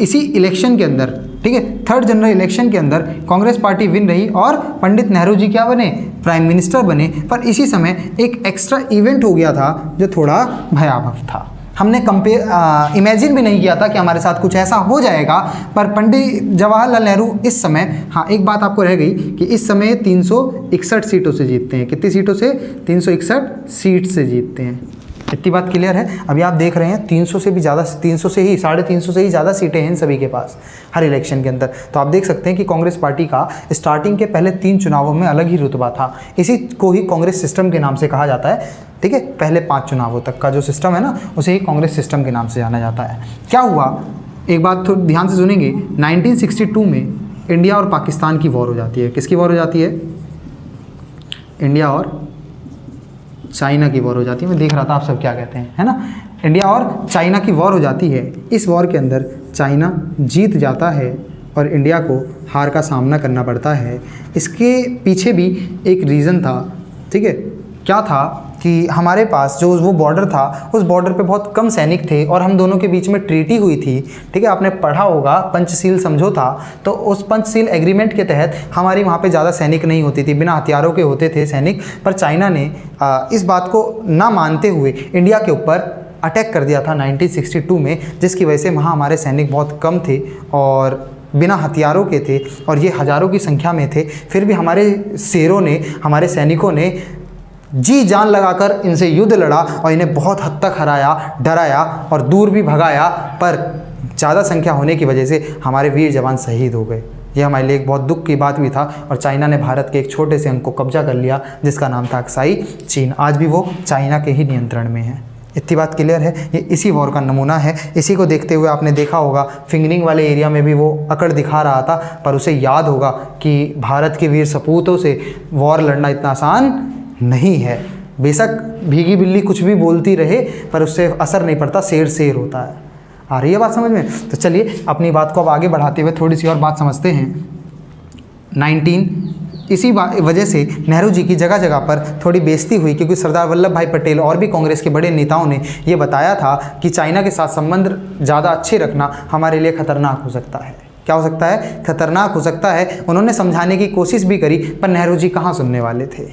इसी इलेक्शन के अंदर, ठीक है, थर्ड जनरल इलेक्शन के अंदर कांग्रेस पार्टी विन रही और पंडित नेहरू जी क्या बने? प्राइम मिनिस्टर बने। पर इसी समय एक एक्स्ट्रा इवेंट हो गया था जो थोड़ा भयावह था। हमने इमेजिन भी नहीं किया था कि हमारे साथ कुछ ऐसा हो जाएगा। पर पंडित जवाहरलाल नेहरू इस समय, हाँ एक बात आपको रह गई कि इस समय 361 सीटों से जीतते हैं। कितनी सीटों से? 361 सीट से जीतते हैं। इतनी बात क्लियर है। अभी आप देख रहे हैं 300 से भी ज़्यादा, 300 से ही 350 से ही ज़्यादा सीटें हैं इन सभी के पास हर इलेक्शन के अंदर। तो आप देख सकते हैं कि कांग्रेस पार्टी का स्टार्टिंग के पहले 3 चुनावों में अलग ही रुतबा था। इसी को ही कांग्रेस सिस्टम के नाम से कहा जाता है, ठीक है। पहले 5 चुनावों तक का जो सिस्टम है ना, उसे ही कांग्रेस सिस्टम के नाम से जाना जाता है। क्या हुआ, एक बात तो ध्यान से सुनेंगे, 1962 में इंडिया और पाकिस्तान की वॉर हो जाती है। किसकी वॉर हो जाती है? इंडिया और चाइना की वॉर हो जाती है। मैं देख रहा था आप सब क्या कहते हैं, है ना। इंडिया और चाइना की वॉर हो जाती है। इस वॉर के अंदर चाइना जीत जाता है और इंडिया को हार का सामना करना पड़ता है। इसके पीछे भी एक रीज़न था, ठीक है। क्या था कि हमारे पास जो वो बॉर्डर था, उस बॉर्डर पे बहुत कम सैनिक थे और हम दोनों के बीच में ट्रीटी हुई थी, ठीक है। आपने पढ़ा होगा पंचशील समझौता। तो उस पंचशील एग्रीमेंट के तहत हमारी वहाँ पे ज़्यादा सैनिक नहीं होती थी, बिना हथियारों के होते थे सैनिक। पर चाइना ने इस बात को ना मानते हुए इंडिया के ऊपर अटैक कर दिया था 1962 में, जिसकी वजह से वहाँ हमारे सैनिक बहुत कम थे और बिना हथियारों के थे और ये हज़ारों की संख्या में थे। फिर भी हमारे शेरों ने, हमारे सैनिकों ने जी जान लगाकर इनसे युद्ध लड़ा और इन्हें बहुत हद तक हराया, डराया और दूर भी भगाया। पर ज़्यादा संख्या होने की वजह से हमारे वीर जवान शहीद हो गए। ये हमारे लिए एक बहुत दुख की बात भी था। और चाइना ने भारत के एक छोटे से अंग को कब्जा कर लिया, जिसका नाम था अक्साई चीन। आज भी वो चाइना के ही नियंत्रण में है। इतनी बात क्लियर है। ये इसी वॉर का नमूना है। इसी को देखते हुए आपने देखा होगा फिंगरिंग वाले एरिया में भी वो अकड़ दिखा रहा था, पर उसे याद होगा कि भारत के वीर सपूतों से वॉर लड़ना इतना आसान नहीं है। बेशक भीगी बिल्ली कुछ भी बोलती रहे, पर उससे असर नहीं पड़ता, शेर शेर होता है। आ रही है बात समझ में? तो चलिए अपनी बात को अब आगे बढ़ाते हुए थोड़ी सी और बात समझते हैं। इसी वजह से नेहरू जी की जगह जगह पर थोड़ी बेइज्जती हुई, क्योंकि सरदार वल्लभ भाई पटेल और भी कांग्रेस के बड़े नेताओं ने ये बताया था कि चाइना के साथ संबंध ज़्यादा अच्छे रखना हमारे लिए खतरनाक हो सकता है। क्या हो सकता है? खतरनाक हो सकता है। उन्होंने समझाने की कोशिश भी करी, पर नेहरू जी कहाँ सुनने वाले थे,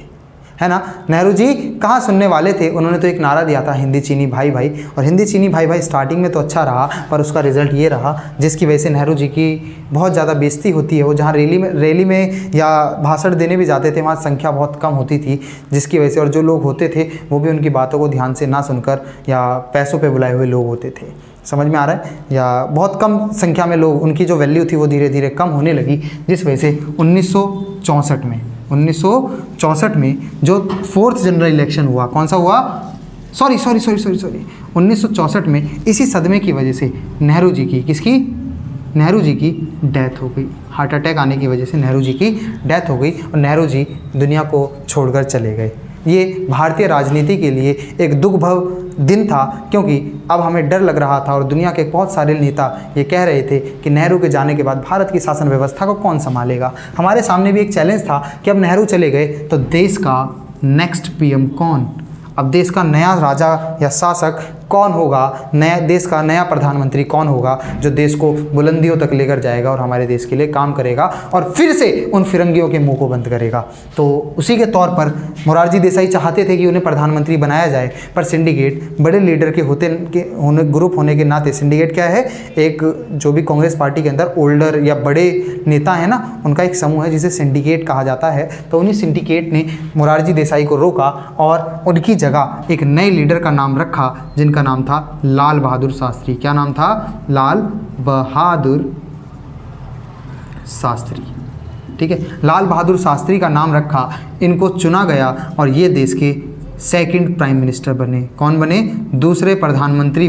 है ना। नेहरू जी कहाँ सुनने वाले थे। उन्होंने तो एक नारा दिया था, हिंदी चीनी भाई भाई, और हिंदी चीनी भाई भाई स्टार्टिंग में तो अच्छा रहा, पर उसका रिजल्ट ये रहा जिसकी वजह से नेहरू जी की बहुत ज़्यादा बेइज्जती होती है। वो जहाँ रैली में या भाषण देने भी जाते थे, वहाँ संख्या बहुत कम होती थी, जिसकी वजह से, और जो लोग होते थे वो भी उनकी बातों को ध्यान से ना सुनकर या पैसों पर बुलाए हुए लोग होते थे। समझ में आ रहा है? या बहुत कम संख्या में लोग, उनकी जो वैल्यू थी वो धीरे धीरे कम होने लगी, जिस वजह से 1964 में जो 4th जनरल इलेक्शन हुआ, कौन सा हुआ? सॉरी 1964 में इसी सदमे की वजह से नेहरू जी की, किसकी? नेहरू जी की डेथ हो गई। हार्ट अटैक आने की वजह से नेहरू जी की डेथ हो गई और नेहरू जी दुनिया को छोड़कर चले गए। ये भारतीय राजनीति के लिए एक दुखभव दिन था, क्योंकि अब हमें डर लग रहा था और दुनिया के बहुत सारे नेता ये कह रहे थे कि नेहरू के जाने के बाद भारत की शासन व्यवस्था को कौन संभालेगा। हमारे सामने भी एक चैलेंज था कि अब नेहरू चले गए तो देश का नेक्स्ट पीएम कौन, अब देश का नया राजा या शासक कौन होगा, नया देश का नया प्रधानमंत्री कौन होगा जो देश को बुलंदियों तक लेकर जाएगा और हमारे देश के लिए काम करेगा और फिर से उन फिरंगियों के मुंह को बंद करेगा। तो उसी के तौर पर मोरारजी देसाई चाहते थे कि उन्हें प्रधानमंत्री बनाया जाए, पर सिंडिकेट बड़े लीडर के ग्रुप होने के नाते, सिंडिकेट क्या है? एक जो भी कांग्रेस पार्टी के अंदर ओल्डर या बड़े नेता है ना, उनका एक समूह है जिसे सिंडिकेट कहा जाता है। तो उन्हीं सिंडिकेट ने मोरारजी देसाई को रोका और उनकी जगह एक नए लीडर का नाम रखा, जिनका नाम था लाल बहादुर शास्त्री। क्या नाम था? लाल बहादुर शास्त्री। ठीक है, लाल बहादुर शास्त्री का नाम रखा, इनको चुना गया और ये देश के सेकंड प्राइम मिनिस्टर बने। कौन बने? दूसरे प्रधानमंत्री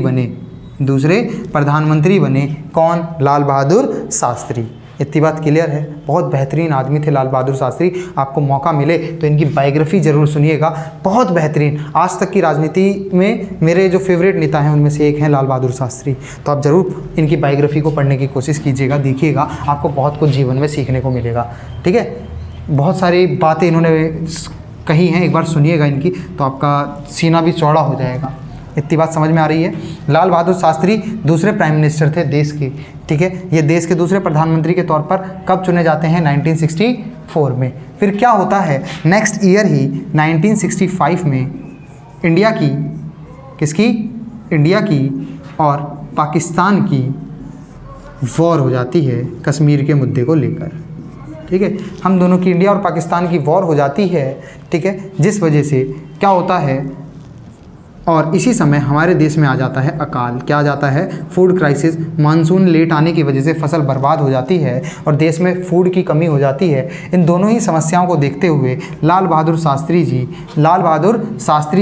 बने। कौन? लाल बहादुर शास्त्री। इतनी बात क्लियर है। बहुत बेहतरीन आदमी थे लाल बहादुर शास्त्री। आपको मौका मिले तो इनकी बायोग्राफी ज़रूर सुनिएगा, बहुत बेहतरीन। आज तक की राजनीति में मेरे जो फेवरेट नेता हैं उनमें से एक हैं लाल बहादुर शास्त्री। तो आप ज़रूर इनकी बायोग्राफी को पढ़ने की कोशिश कीजिएगा, देखिएगा, आपको बहुत कुछ जीवन में सीखने को मिलेगा। ठीक है, बहुत सारी बातें इन्होंने कही हैं, एक बार सुनिएगा इनकी, तो आपका सीना भी चौड़ा हो जाएगा। इतनी बात समझ में आ रही है? लाल बहादुर शास्त्री दूसरे प्राइम मिनिस्टर थे देश के। ठीक है, ये देश के दूसरे प्रधानमंत्री के तौर पर कब चुने जाते हैं? 1964 में। फिर क्या होता है? नेक्स्ट ईयर ही 1965 में इंडिया की, किसकी? इंडिया की और पाकिस्तान की वॉर हो जाती है कश्मीर के मुद्दे को लेकर। ठीक है, हम दोनों की, इंडिया और पाकिस्तान की वॉर हो जाती है। ठीक है, जिस वजह से क्या होता है, और इसी समय हमारे देश में आ जाता है अकाल। क्या आ जाता है? Food crisis. मानसून लेट आने की वजह से फसल बर्बाद हो जाती है और देश में फूड की कमी हो जाती है। इन दोनों ही समस्याओं को देखते हुए लाल बहादुर शास्त्री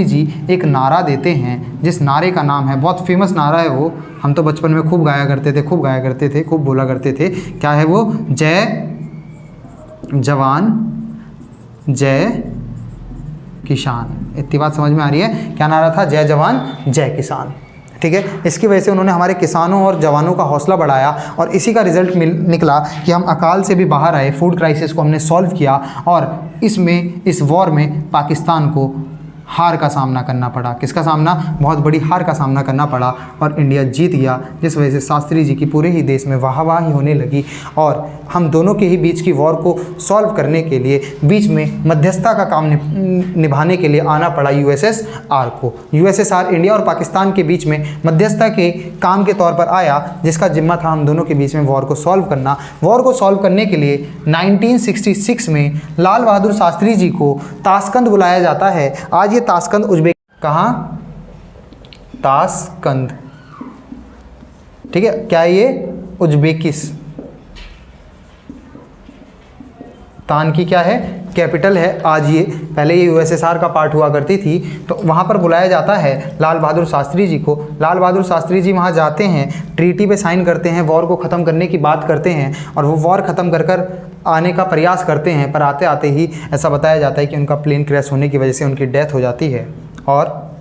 जी एक नारा देते हैं, जिस नारे का नाम है, बहुत फेमस नारा है वो, हम तो बचपन में खूब गाया करते थे, खूब बोला करते थे। क्या है वो? जय जवान जय किसान। इतनी बात समझ में आ रही है? क्या नारा था? जय जवान जय किसान। ठीक है, इसकी वजह से उन्होंने हमारे किसानों और जवानों का हौसला बढ़ाया और इसी का रिजल्ट निकला कि हम अकाल से भी बाहर आए, फूड क्राइसिस को हमने सॉल्व किया और इस वॉर में पाकिस्तान को हार का सामना करना पड़ा। किसका सामना? बहुत बड़ी हार का सामना करना पड़ा और इंडिया जीत गया, जिस वजह से शास्त्री जी की पूरे ही देश में वाहवाही होने लगी और हम दोनों के ही बीच की वॉर को सॉल्व करने के लिए बीच में मध्यस्थता का काम निभाने के लिए आना पड़ा यूएसएसआर को। यूएसएसआर इंडिया और पाकिस्तान के बीच में मध्यस्थता के काम के तौर पर आया, जिसका जिम्मा था हम दोनों के बीच में वॉर को सॉल्व करना। वॉर को सॉल्व करने के लिए 1966 में लाल बहादुर शास्त्री जी को ताशकंद बुलाया जाता है। आज ये ताशकंद कहाँ? ताशकंद। ठीक है, क्या ये? उज्बेकिस्तान की क्या है? कैपिटल है आज ये। पहले ये यूएसएसआर का पार्ट हुआ करती थी, तो वहाँ पर बुलाया जाता है लाल बहादुर शास्त्री जी को। लाल बहादुर शास्त्री जी वहाँ जाते हैं, ट्रीटी पे साइन करते हैं, वॉर को ख़त्म करने की बात करते हैं और वो वॉर ख़त्म कर आने का प्रयास करते हैं, पर आते आते ही ऐसा बताया जाता है कि उनका प्लेन क्रैश होने की वजह से उनकी डेथ हो जाती है। और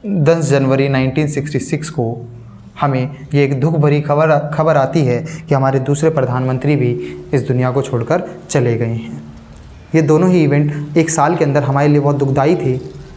10 जनवरी 1966 को हमें ये एक दुख भरी खबर आती है कि हमारे दूसरे प्रधानमंत्री भी इस दुनिया को छोड़कर चले गए हैं। ये दोनों ही इवेंट एक साल के अंदर हमारे लिए बहुत दुखदाई थे,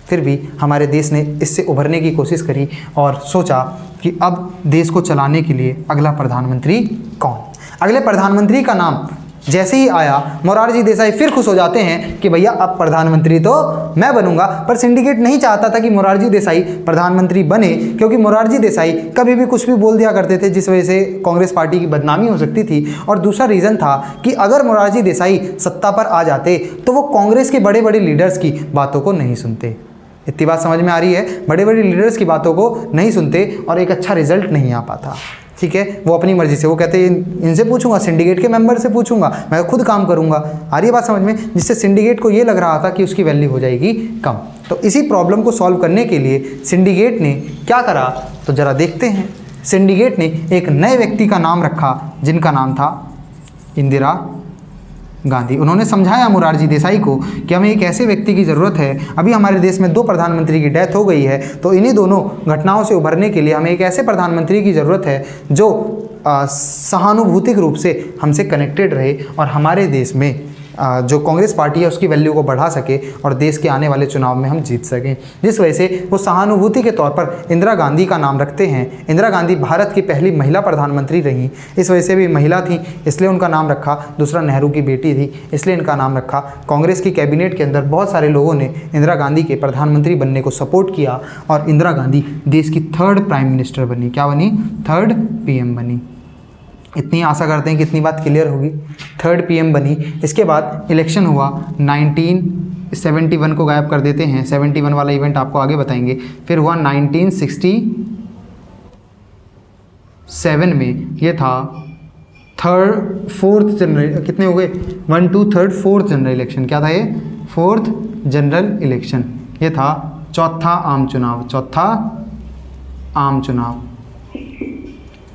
फिर भी हमारे देश ने इससे उभरने की कोशिश करी और सोचा कि अब देश को चलाने के लिए अगला प्रधानमंत्री कौन। अगले प्रधानमंत्री का नाम जैसे ही आया, मोरारजी देसाई फिर खुश हो जाते हैं कि भैया अब प्रधानमंत्री तो मैं बनूंगा। पर सिंडिकेट नहीं चाहता था कि मोरारजी देसाई प्रधानमंत्री बने, क्योंकि मोरारजी देसाई कभी भी कुछ भी बोल दिया करते थे, जिस वजह से कांग्रेस पार्टी की बदनामी हो सकती थी। और दूसरा रीज़न था कि अगर मोरारजी देसाई सत्ता पर आ जाते तो वो कांग्रेस के बड़े बड़े लीडर्स की बातों को नहीं सुनते। इतनी बात समझ में आ रही है? बड़े बड़े लीडर्स की बातों को नहीं सुनते और एक अच्छा रिजल्ट नहीं आ पाता। ठीक है, वो अपनी मर्जी से, वो कहते हैं इनसे पूछूंगा, सिंडिकेट के मेंबर से पूछूंगा, मैं खुद काम करूंगा। आ रही है बात समझ में? जिससे सिंडिकेट को ये लग रहा था कि उसकी वैल्यू हो जाएगी कम। तो इसी प्रॉब्लम को सॉल्व करने के लिए सिंडिकेट ने क्या करा, तो जरा देखते हैं। सिंडिकेट ने एक नए व्यक्ति का नाम रखा जिनका नाम था इंदिरा गांधी। उन्होंने समझाया मोरारजी देसाई को कि हमें एक ऐसे व्यक्ति की ज़रूरत है। अभी हमारे देश में 2 प्रधानमंत्री की डेथ हो गई है, तो इन्हीं दोनों घटनाओं से उभरने के लिए हमें एक ऐसे प्रधानमंत्री की ज़रूरत है जो सहानुभूतिक रूप से हमसे कनेक्टेड रहे और हमारे देश में जो कांग्रेस पार्टी है उसकी वैल्यू को बढ़ा सके और देश के आने वाले चुनाव में हम जीत सकें। जिस वजह से वो सहानुभूति के तौर पर इंदिरा गांधी का नाम रखते हैं। इंदिरा गांधी भारत की पहली महिला प्रधानमंत्री रहीं, इस वजह से भी महिला थी इसलिए उनका नाम रखा। दूसरा, नेहरू की बेटी थी इसलिए इनका नाम रखा। कांग्रेस की कैबिनेट के अंदर बहुत सारे लोगों ने इंदिरा गांधी के प्रधानमंत्री बनने को सपोर्ट किया और इंदिरा गांधी देश की 3rd प्राइम मिनिस्टर बनी। क्या बनी? 3rd PM बनी। इतनी आशा करते हैं कि इतनी बात क्लियर होगी। 3rd PM बनी। इसके बाद इलेक्शन हुआ 1971 को गायब कर देते हैं, 71 वाला इवेंट आपको आगे बताएंगे। फिर हुआ 1967 में, ये था 4th जनरल, कितने हो गए 1 2 3 4th जनरल इलेक्शन। क्या था ये? 4th general election. ये था चौथा आम चुनाव, चौथा आम चुनाव।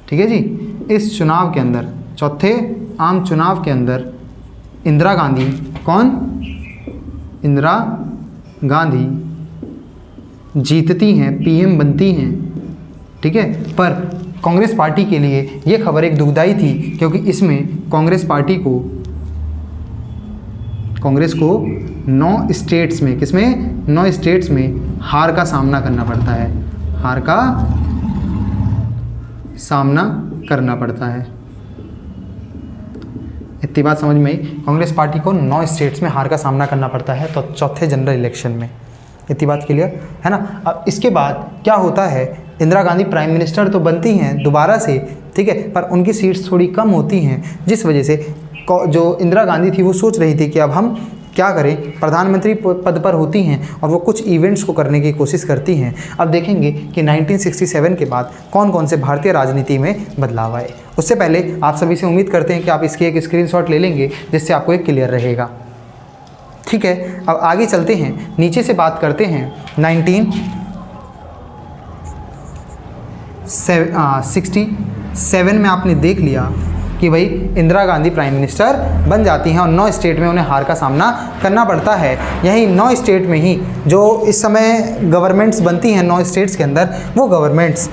ठीक है जी। इस चुनाव के अंदर, चौथे आम चुनाव के अंदर इंदिरा गांधी, कौन? इंदिरा गांधी जीतती हैं, PM बनती हैं। ठीक है, पर कांग्रेस पार्टी के लिए ये खबर एक दुखदाई थी, क्योंकि इसमें कांग्रेस को 9 स्टेट्स में, किसमें? 9 स्टेट्स में हार का सामना करना पड़ता है। हार का सामना करना पड़ता है। इतनी बात समझ में आई? कांग्रेस पार्टी को 9 स्टेट्स में हार का सामना करना पड़ता है, तो चौथे जनरल इलेक्शन में। इतनी बात क्लियर है ना? अब इसके बाद क्या होता है, इंदिरा गांधी प्राइम मिनिस्टर तो बनती हैं दोबारा से, ठीक है, पर उनकी सीट्स थोड़ी कम होती हैं, जिस वजह से जो इंदिरा गांधी थी वो सोच रही थी कि अब हम क्या करें। प्रधानमंत्री पद पर होती हैं और वो कुछ इवेंट्स को करने की कोशिश करती हैं। अब देखेंगे कि 1967 के बाद कौन कौन से भारतीय राजनीति में बदलाव आए। उससे पहले आप सभी से उम्मीद करते हैं कि आप इसकी एक स्क्रीनशॉट ले लेंगे, जिससे आपको एक क्लियर रहेगा। ठीक है, अब आगे चलते हैं, नीचे से बात करते हैं। 1967 में आपने देख लिया कि भाई इंदिरा गांधी प्राइम मिनिस्टर बन जाती हैं और 9 स्टेट में उन्हें हार का सामना करना पड़ता है। यही 9 स्टेट में ही जो इस समय गवर्नमेंट्स बनती हैं 9 स्टेट्स के अंदर, वो गवर्नमेंट्स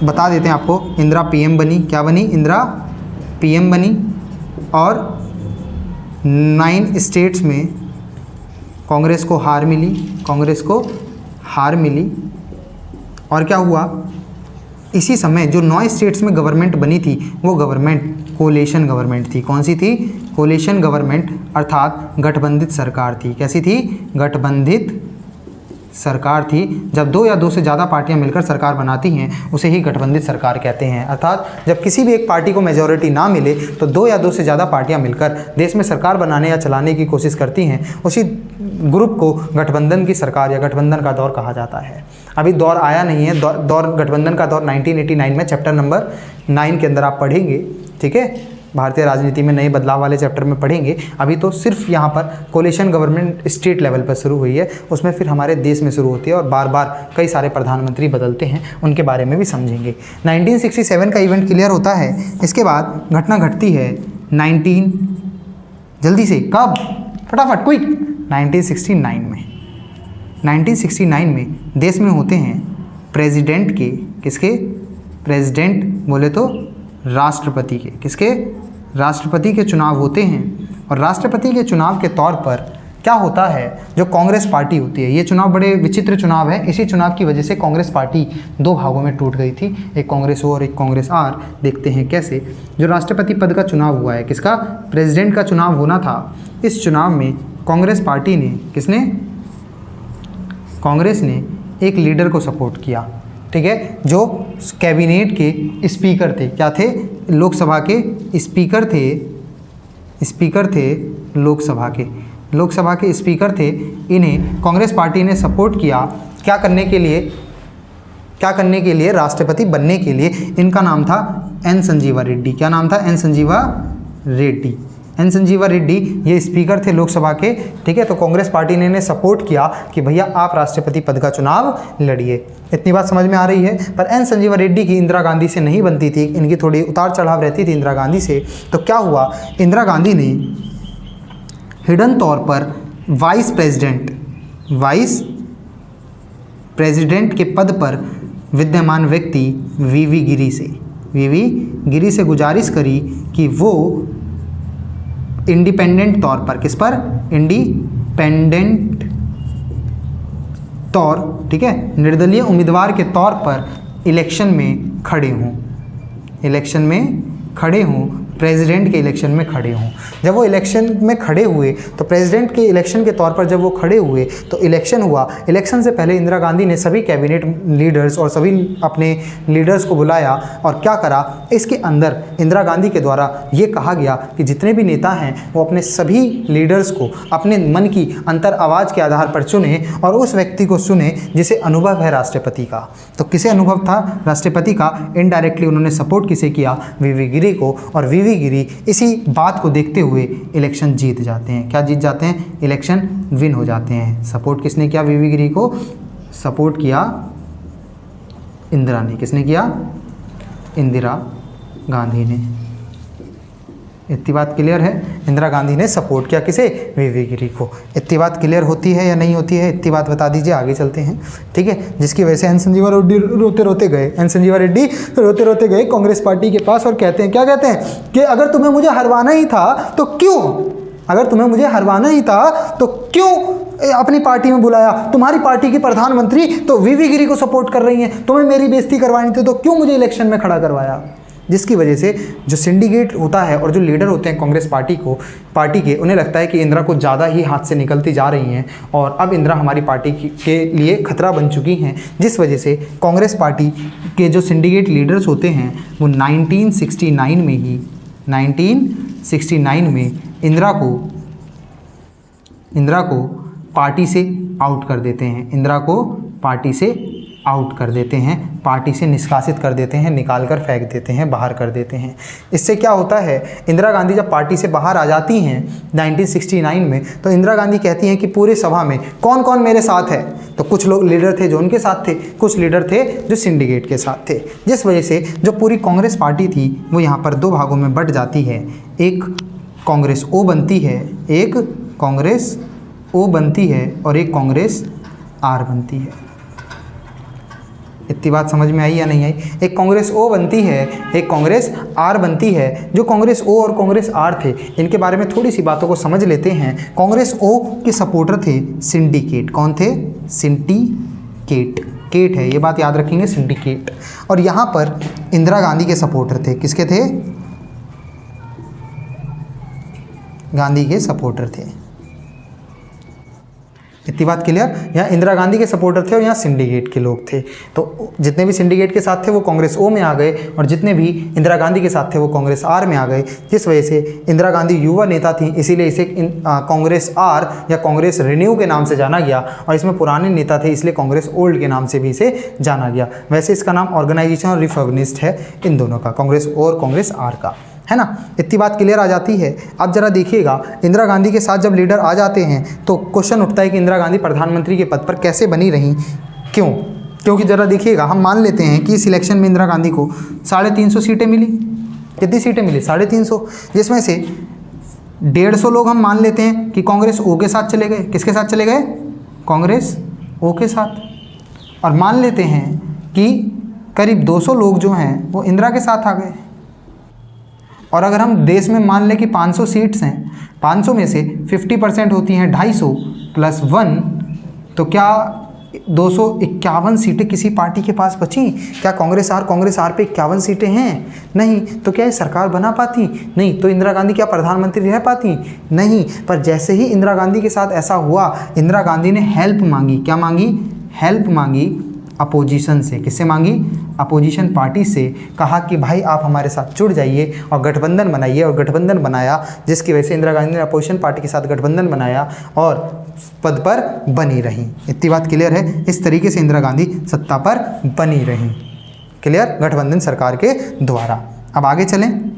बता देते हैं आपको। इंदिरा PM बनी। क्या बनी? इंदिरा PM बनी। और 9 स्टेट्स में कांग्रेस को हार मिली, कांग्रेस को हार मिली। और क्या हुआ, इसी समय जो 9 स्टेट्स में गवर्नमेंट बनी थी वो गवर्नमेंट कोलिशन गवर्नमेंट थी। कौन सी थी? कोलिशन गवर्नमेंट, अर्थात गठबंधित सरकार थी। कैसी थी? गठबंधित सरकार थी। जब 2 या 2 से ज़्यादा पार्टियां मिलकर सरकार बनाती हैं उसे ही गठबंधित सरकार कहते हैं। अर्थात जब किसी भी एक पार्टी को मेजॉरिटी ना मिले तो 2 या 2 से ज़्यादा पार्टियां मिलकर देश में सरकार बनाने या चलाने की कोशिश करती हैं, उसी ग्रुप को गठबंधन की सरकार या गठबंधन का दौर कहा जाता है। अभी दौर आया नहीं है, दौर गठबंधन का दौर 1989 में चैप्टर नंबर 9 के अंदर आप पढ़ेंगे। ठीक है, भारतीय राजनीति में नए बदलाव वाले चैप्टर में पढ़ेंगे। अभी तो सिर्फ यहाँ पर कोलिशन गवर्नमेंट स्टेट लेवल पर शुरू हुई है, उसमें फिर हमारे देश में शुरू होती है और बार बार कई सारे प्रधानमंत्री बदलते हैं, उनके बारे में भी समझेंगे। 1967 का इवेंट क्लियर होता है। इसके बाद घटना घटती है जल्दी से, कब? फटाफट, क्विक। 1969 में। 1969 में देश में होते हैं प्रेसिडेंट के, किसके? प्रेसिडेंट बोले तो राष्ट्रपति के। किसके? राष्ट्रपति के चुनाव होते हैं और राष्ट्रपति के चुनाव के तौर पर क्या होता है, जो कांग्रेस पार्टी होती है, ये चुनाव बड़े विचित्र चुनाव है। इसी चुनाव की वजह से कांग्रेस पार्टी दो भागों में टूट गई थी, एक कांग्रेस ओ और एक कांग्रेस आर। देखते हैं कैसे। जो राष्ट्रपति पद का चुनाव हुआ है, किसका, प्रेसिडेंट का चुनाव होना था। इस चुनाव में कांग्रेस पार्टी ने, किसने, कांग्रेस ने एक लीडर को सपोर्ट किया, ठीक है, जो कैबिनेट के स्पीकर थे। क्या थे, लोकसभा के स्पीकर थे, लोकसभा के स्पीकर थे। इन्हें कांग्रेस पार्टी ने सपोर्ट किया, क्या करने के लिए, राष्ट्रपति बनने के लिए। इनका नाम था एन संजीवा रेड्डी। क्या नाम था, एन संजीवा रेड्डी। ये स्पीकर थे लोकसभा के, ठीक है। तो कांग्रेस पार्टी ने इन्हें सपोर्ट किया कि भैया आप राष्ट्रपति पद का चुनाव लड़िए। इतनी बात समझ में आ रही है। पर एन संजीवा रेड्डी की इंदिरा गांधी से नहीं बनती थी, इनकी थोड़ी उतार चढ़ाव रहती थी इंदिरा गांधी से। तो क्या हुआ, इंदिरा गांधी ने हिडन तौर पर वाइस प्रेसिडेंट के पद पर विद्यमान व्यक्ति वीवी गिरी से गुजारिश करी कि वो इंडिपेंडेंट तौर पर, किस पर, इंडिपेंडेंट तौर, ठीक है, निर्दलीय उम्मीदवार के तौर पर इलेक्शन में खड़े हों, प्रेसिडेंट के इलेक्शन में खड़े हों। जब वो इलेक्शन में खड़े हुए तो प्रेसिडेंट के इलेक्शन के तौर पर जब वो खड़े हुए तो इलेक्शन हुआ। इलेक्शन से पहले इंदिरा गांधी ने सभी कैबिनेट लीडर्स और सभी अपने लीडर्स को बुलाया और क्या करा, इसके अंदर इंदिरा गांधी के द्वारा ये कहा गया कि जितने भी नेता हैं वो अपने सभी लीडर्स को अपने मन की अंतर आवाज़ के आधार पर चुने और उस व्यक्ति को चुने जिसे अनुभव है राष्ट्रपति का। तो किसे अनुभव था, राष्ट्रपति का। इनडायरेक्टली उन्होंने सपोर्ट किसे किया, वीवी गिरी को। और वीवी गिरी इसी बात को देखते हुए इलेक्शन जीत जाते हैं। क्या जीत जाते हैं, इलेक्शन विन हो जाते हैं। सपोर्ट किसने किया, वीवी गिरी को सपोर्ट किया इंदिरा ने। किसने किया, इंदिरा गांधी ने। इतनी बात क्लियर है, इंदिरा गांधी ने सपोर्ट किया किसे, वीवी गिरी को। इतनी बात क्लियर होती है या नहीं होती है, इतनी बात बता दीजिए, आगे चलते हैं, ठीक है। जिसकी वजह से एन संजीवा रेड्डी रोते रोते गए कांग्रेस पार्टी के पास और कहते हैं, क्या कहते हैं कि अगर तुम्हें मुझे हरवाना ही था तो क्यों अपनी पार्टी में बुलाया। तुम्हारी पार्टी की प्रधानमंत्री तो वीवी गिरी को सपोर्ट कर रही हैं, तुम्हें मेरी बेइज्जती करवानी थी तो क्यों मुझे इलेक्शन में खड़ा करवाया। जिसकी वजह से जो सिंडिकेट होता है और जो लीडर होते हैं कांग्रेस पार्टी के, उन्हें लगता है कि इंदिरा कुछ ज़्यादा ही हाथ से निकलती जा रही हैं और अब इंदिरा हमारी पार्टी के लिए खतरा बन चुकी हैं। जिस वजह से कांग्रेस पार्टी के जो सिंडिकेट लीडर्स होते हैं वो 1969 में इंदिरा को पार्टी से आउट कर देते हैं। इंदिरा को पार्टी से आउट कर देते हैं, पार्टी से निष्कासित कर देते हैं, निकाल कर फेंक देते हैं, बाहर कर देते हैं। इससे क्या होता है, इंदिरा गांधी जब पार्टी से बाहर आ जाती हैं 1969 में, तो इंदिरा गांधी कहती हैं कि पूरे सभा में कौन कौन मेरे साथ है। तो कुछ लोग लीडर थे जो उनके साथ थे, कुछ लीडर थे जो सिंडिकेट के साथ थे। जिस वजह से जो पूरी कांग्रेस पार्टी थी वो यहाँ पर दो भागों में बट जाती है। एक कांग्रेस ओ बनती है और एक कांग्रेस आर बनती है। इतनी बात समझ में आई या नहीं आई। एक कांग्रेस ओ बनती है, एक कांग्रेस आर बनती है। जो कांग्रेस ओ और कांग्रेस आर थे, इनके बारे में थोड़ी सी बातों को समझ लेते हैं। कांग्रेस ओ के सपोर्टर थे सिंडिकेट। कौन थे, सिंडिकेट है, ये बात याद रखेंगे, सिंडिकेट। और यहाँ पर इंदिरा गांधी के सपोर्टर थे, किसके थे, गांधी के सपोर्टर थे। इतनी बात क्लियर। यहाँ इंदिरा गांधी के सपोर्टर थे और यहाँ सिंडिकेट के लोग थे। तो जितने भी सिंडिकेट के साथ थे वो कांग्रेस ओ में आ गए और जितने भी इंदिरा गांधी के साथ थे वो कांग्रेस आर में आ गए। जिस वजह से इंदिरा गांधी युवा नेता थी, इसीलिए इसे कांग्रेस आर या कांग्रेस रिन्यू के नाम से जाना गया। और इसमें पुराने नेता थे इसलिए कांग्रेस ओल्ड के नाम से भी इसे जाना गया। वैसे इसका नाम ऑर्गेनाइजेशन और रिफॉर्मिस्ट है, इन दोनों का, कांग्रेस ओ और कांग्रेस आर का, है ना। इतनी बात क्लियर आ जाती है। अब जरा देखिएगा, इंदिरा गांधी के साथ जब लीडर आ जाते हैं तो क्वेश्चन उठता है कि इंदिरा गांधी प्रधानमंत्री के पद पर कैसे बनी रहीं, क्यों। क्योंकि जरा देखिएगा, हम मान लेते हैं कि इस इलेक्शन में इंदिरा गांधी को 350 सीटें मिली। कितनी सीटें मिली, 350, जिसमें से 150 लोग हम मान लेते हैं कि कांग्रेस ओ के साथ चले गए। किसके साथ चले गए, कांग्रेस ओ के साथ। और मान लेते हैं कि करीब 200 लोग जो हैं वो इंदिरा के साथ आ गए। और अगर हम देश में मान लें कि 500 सीट्स हैं, 500 में से 50% होती हैं 250 प्लस 1, तो क्या 251 सीटें किसी पार्टी के पास बची? क्या कांग्रेस आर पे 51 सीटें हैं? नहीं। तो क्या ये सरकार बना पाती? नहीं। तो इंदिरा गांधी क्या प्रधानमंत्री रह पाती? नहीं। पर जैसे ही इंदिरा गांधी के साथ ऐसा हुआ, इंदिरा गांधी ने हेल्प मांगी। क्या मांगी? हेल्प मांगी अपोजिशन से। किससे मांगी? अपोजिशन पार्टी से। कहा कि भाई आप हमारे साथ जुड़ जाइए और गठबंधन बनाइए, और गठबंधन बनाया, जिसकी वजह से इंदिरा गांधी ने अपोजिशन पार्टी के साथ गठबंधन बनाया और पद पर बनी रही। इतनी बात क्लियर है? इस तरीके से इंदिरा गांधी सत्ता पर बनी रही। क्लियर? गठबंधन सरकार के द्वारा। अब आगे चलें।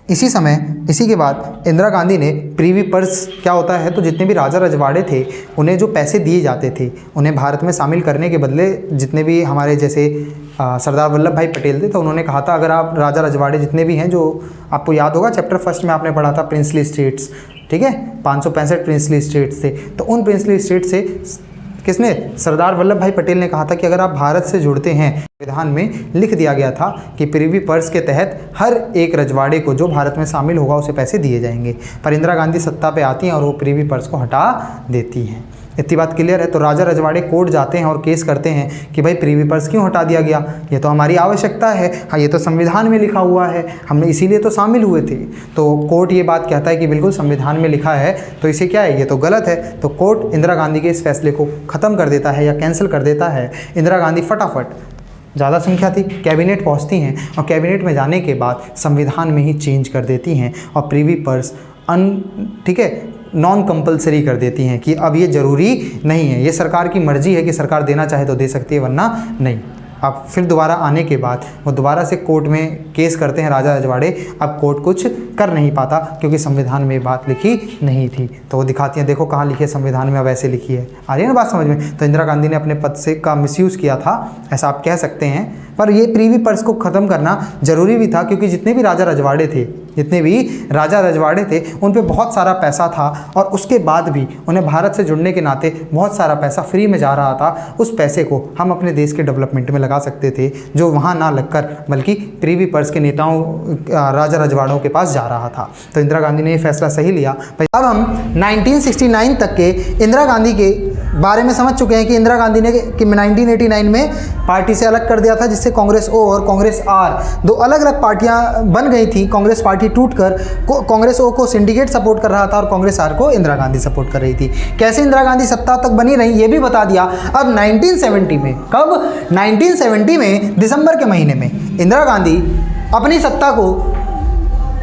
इसी के बाद इंदिरा गांधी ने प्रीवी पर्स, क्या होता है, तो जितने भी राजा रजवाड़े थे उन्हें जो पैसे दिए जाते थे, उन्हें भारत में शामिल करने के बदले, जितने भी हमारे जैसे सरदार वल्लभ भाई पटेल थे, तो उन्होंने कहा था अगर आप राजा रजवाड़े जितने भी हैं, जो आपको याद होगा चैप्टर फर्स्ट में आपने पढ़ा था प्रिंसली स्टेट्स, ठीक है, 565 प्रिंसली स्टेट्स थे, तो उन प्रिंसली स्टेट से किसने? सरदार वल्लभ भाई पटेल ने कहा था कि अगर आप भारत से जुड़ते हैं, संविधान में लिख दिया गया था कि प्रीवी पर्स के तहत हर एक रजवाड़े को जो भारत में शामिल होगा उसे पैसे दिए जाएंगे। पर इंदिरा गांधी सत्ता पे आती हैं और वो प्रीवी पर्स को हटा देती हैं। इतनी बात क्लियर है? तो राजा रजवाड़े कोर्ट जाते हैं और केस करते हैं कि भाई प्रीवी पर्स क्यों हटा दिया गया, ये तो हमारी आवश्यकता है, हाँ ये तो संविधान में लिखा हुआ है, हमने इसीलिए तो शामिल हुए थे। तो कोर्ट ये बात कहता है कि बिल्कुल संविधान में लिखा है, तो इसे क्या है, ये तो गलत है। तो कोर्ट इंदिरा गांधी के इस फैसले को ख़त्म कर देता है या कैंसिल कर देता है। इंदिरा गांधी फटाफट, ज़्यादा संख्या थी, कैबिनेट पहुंचती हैं और कैबिनेट में जाने के बाद संविधान में ही चेंज कर देती हैं और प्रीवी पर्स ठीक है, नॉन कंपलसरी कर देती हैं कि अब ये ज़रूरी नहीं है, ये सरकार की मर्ज़ी है कि सरकार देना चाहे तो दे सकती है, वरना नहीं। अब फिर दोबारा आने के बाद वो दोबारा से कोर्ट में केस करते हैं राजा रजवाड़े। अब कोर्ट कुछ कर नहीं पाता क्योंकि संविधान में बात लिखी नहीं थी। तो वो दिखाती हैं, देखो कहाँ लिखी है संविधान में, अब ऐसे लिखी है। आ रही है ना बात समझ में? तो इंदिरा गांधी ने अपने पद से का मिसयूज़ किया था, ऐसा आप कह सकते हैं। पर ये प्रीवी पर्स को ख़त्म करना ज़रूरी भी था क्योंकि जितने भी राजा रजवाड़े थे उन पे बहुत सारा पैसा था और उसके बाद भी उन्हें भारत से जुड़ने के नाते बहुत सारा पैसा फ्री में जा रहा था। उस पैसे को हम अपने देश के डेवलपमेंट में लगा सकते थे, जो वहाँ ना लगकर बल्कि प्रीवी पर्स के नेताओं राजा रजवाड़ों के पास जा रहा था। तो इंदिरा गांधी ने ये फैसला सही लिया। अब हम 1969 तक के इंदिरा गांधी के बारे में समझ चुके हैं कि इंदिरा गांधी ने 1989 में पार्टी से अलग कर दिया था, जिससे कांग्रेस ओ और कांग्रेस आर दो अलग अलग पार्टियां बन गई थी। कांग्रेस पार्टी टूटकर कांग्रेस ओ को सिंडिकेट सपोर्ट कर रहा था और कांग्रेस आर को इंदिरा गांधी सपोर्ट कर रही थी। कैसे इंदिरा गांधी सत्ता तक बनी रही ये भी बता दिया। अब 1970 में, कब? 1970 में दिसंबर के महीने में इंदिरा गांधी अपनी सत्ता को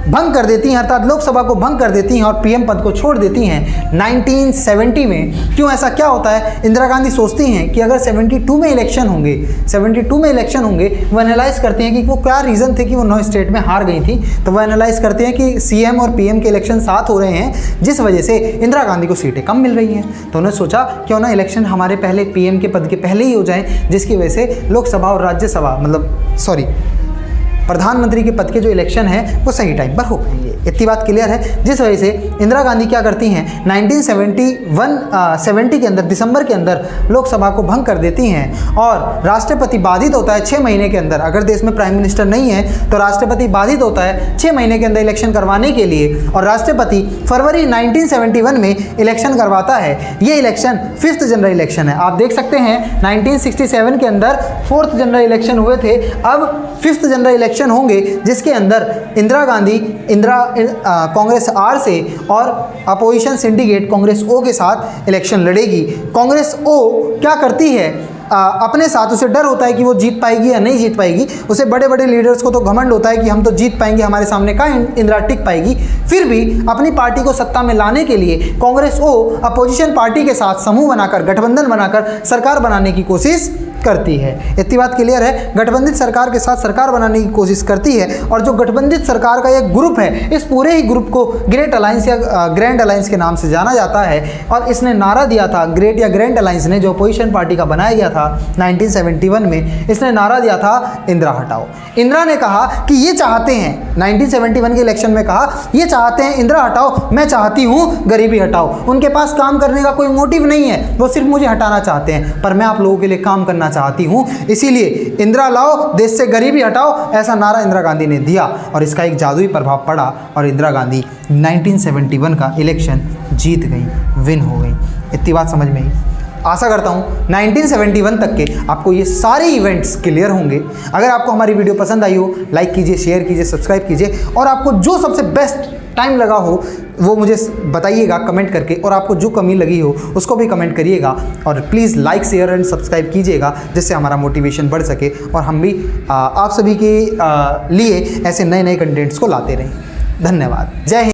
भंग कर देती हैं, अर्थात लोकसभा को भंग कर देती हैं और पीएम पद को छोड़ देती हैं 1970 में। क्यों ऐसा क्या होता है? इंदिरा गांधी सोचती हैं कि अगर 72 में इलेक्शन होंगे, वो एनालाइज करते हैं कि वो क्या रीज़न थे कि वो 9 स्टेट में हार गई थी। तो वो एनालाइज करते हैं कि सीएम और पीएम के इलेक्शन साथ हो रहे हैं, जिस वजह से इंदिरा गांधी को सीटें कम मिल रही हैं। तो उन्होंने सोचा क्यों ना इलेक्शन हमारे पहले पीएम के पद के पहले ही हो जाए, जिसकी वजह से लोकसभा और राज्यसभा प्रधानमंत्री के पद के जो इलेक्शन है वो सही टाइम पर हो पाएंगे। इतनी बात क्लियर है। जिस वजह से इंदिरा गांधी क्या करती हैं, 1970 के अंदर दिसंबर के अंदर लोकसभा को भंग कर देती हैं और राष्ट्रपति बाधित होता है 6 महीने के अंदर। अगर देश में प्राइम मिनिस्टर नहीं है तो राष्ट्रपति बाधित होता है 6 महीने के अंदर इलेक्शन करवाने के लिए, और राष्ट्रपति फरवरी 1971 में इलेक्शन करवाता है। ये इलेक्शन 5th जनरल इलेक्शन है। आप देख सकते हैं 1967 के अंदर 4th जनरल इलेक्शन हुए थे, अब 5th जनरल इलेक्शन होंगे, जिसके अंदर इंदिरा गांधी कांग्रेस आर से और अपोजिशन सिंडिकेट कांग्रेस ओ के साथ इलेक्शन लड़ेगी। कांग्रेस ओ क्या करती है, अपने साथ उसे डर होता है कि वो जीत पाएगी या नहीं जीत पाएगी। उसे बड़े बड़े लीडर्स को तो घमंड होता है कि हम तो जीत पाएंगे, हमारे सामने का इंदिरा टिक पाएगी। फिर भी अपनी पार्टी को सत्ता में लाने के लिए कांग्रेस ओ अपोजिशन पार्टी के साथ समूह बनाकर, गठबंधन बनाकर सरकार बनाने की कोशिश करती है। इतनी बात क्लियर है। गठबंधित सरकार के साथ सरकार बनाने की कोशिश करती है, और जो गठबंधित सरकार का एक ग्रुप है, इस पूरे ही ग्रुप को ग्रेट अलायंस या ग्रैंड अलायंस के नाम से जाना जाता है। और इसने नारा दिया था, ग्रेट या ग्रैंड अलायंस ने, जो अपोजिशन पार्टी का बनाया गया था 1971 में, इसने नारा दिया था इंदिरा हटाओ। इंदिरा ने कहा कि ये चाहते हैं, 1971 के इलेक्शन में कहा ये चाहते हैं इंदिरा हटाओ, मैं चाहती हूँ गरीबी हटाओ। उनके पास काम करने का कोई मोटिव नहीं है, वो सिर्फ मुझे हटाना चाहते हैं, पर मैं आप लोगों के लिए काम करना चाहती हूँ। इसीलिए इंदिरा लाओ, देश से गरीबी हटाओ, ऐसा नारा इंदिरा गांधी ने दिया और इसका एक जादुई प्रभाव पड़ा और इंदिरा गांधी 1971 का इलेक्शन जीत गई, विन हो गई। इतनी बात समझ में आई। आशा करता हूँ 1971 तक के आपको ये सारे इवेंट्स क्लियर होंगे। अगर आपको हमारी वीडियो पसंद आई हो, लाइक कीजिए, शेयर कीजिए, सब्सक्राइब कीजिए और आपको जो सबसे बेस्ट टाइम लगा हो वो मुझे बताइएगा कमेंट करके, और आपको जो कमी लगी हो उसको भी कमेंट करिएगा। और please like, share and subscribe कीजिएगा, जिससे हमारा मोटिवेशन बढ़ सके और हम भी आप सभी के लिए ऐसे नए नए कंटेंट्स को लाते रहें। धन्यवाद। जय हिंद।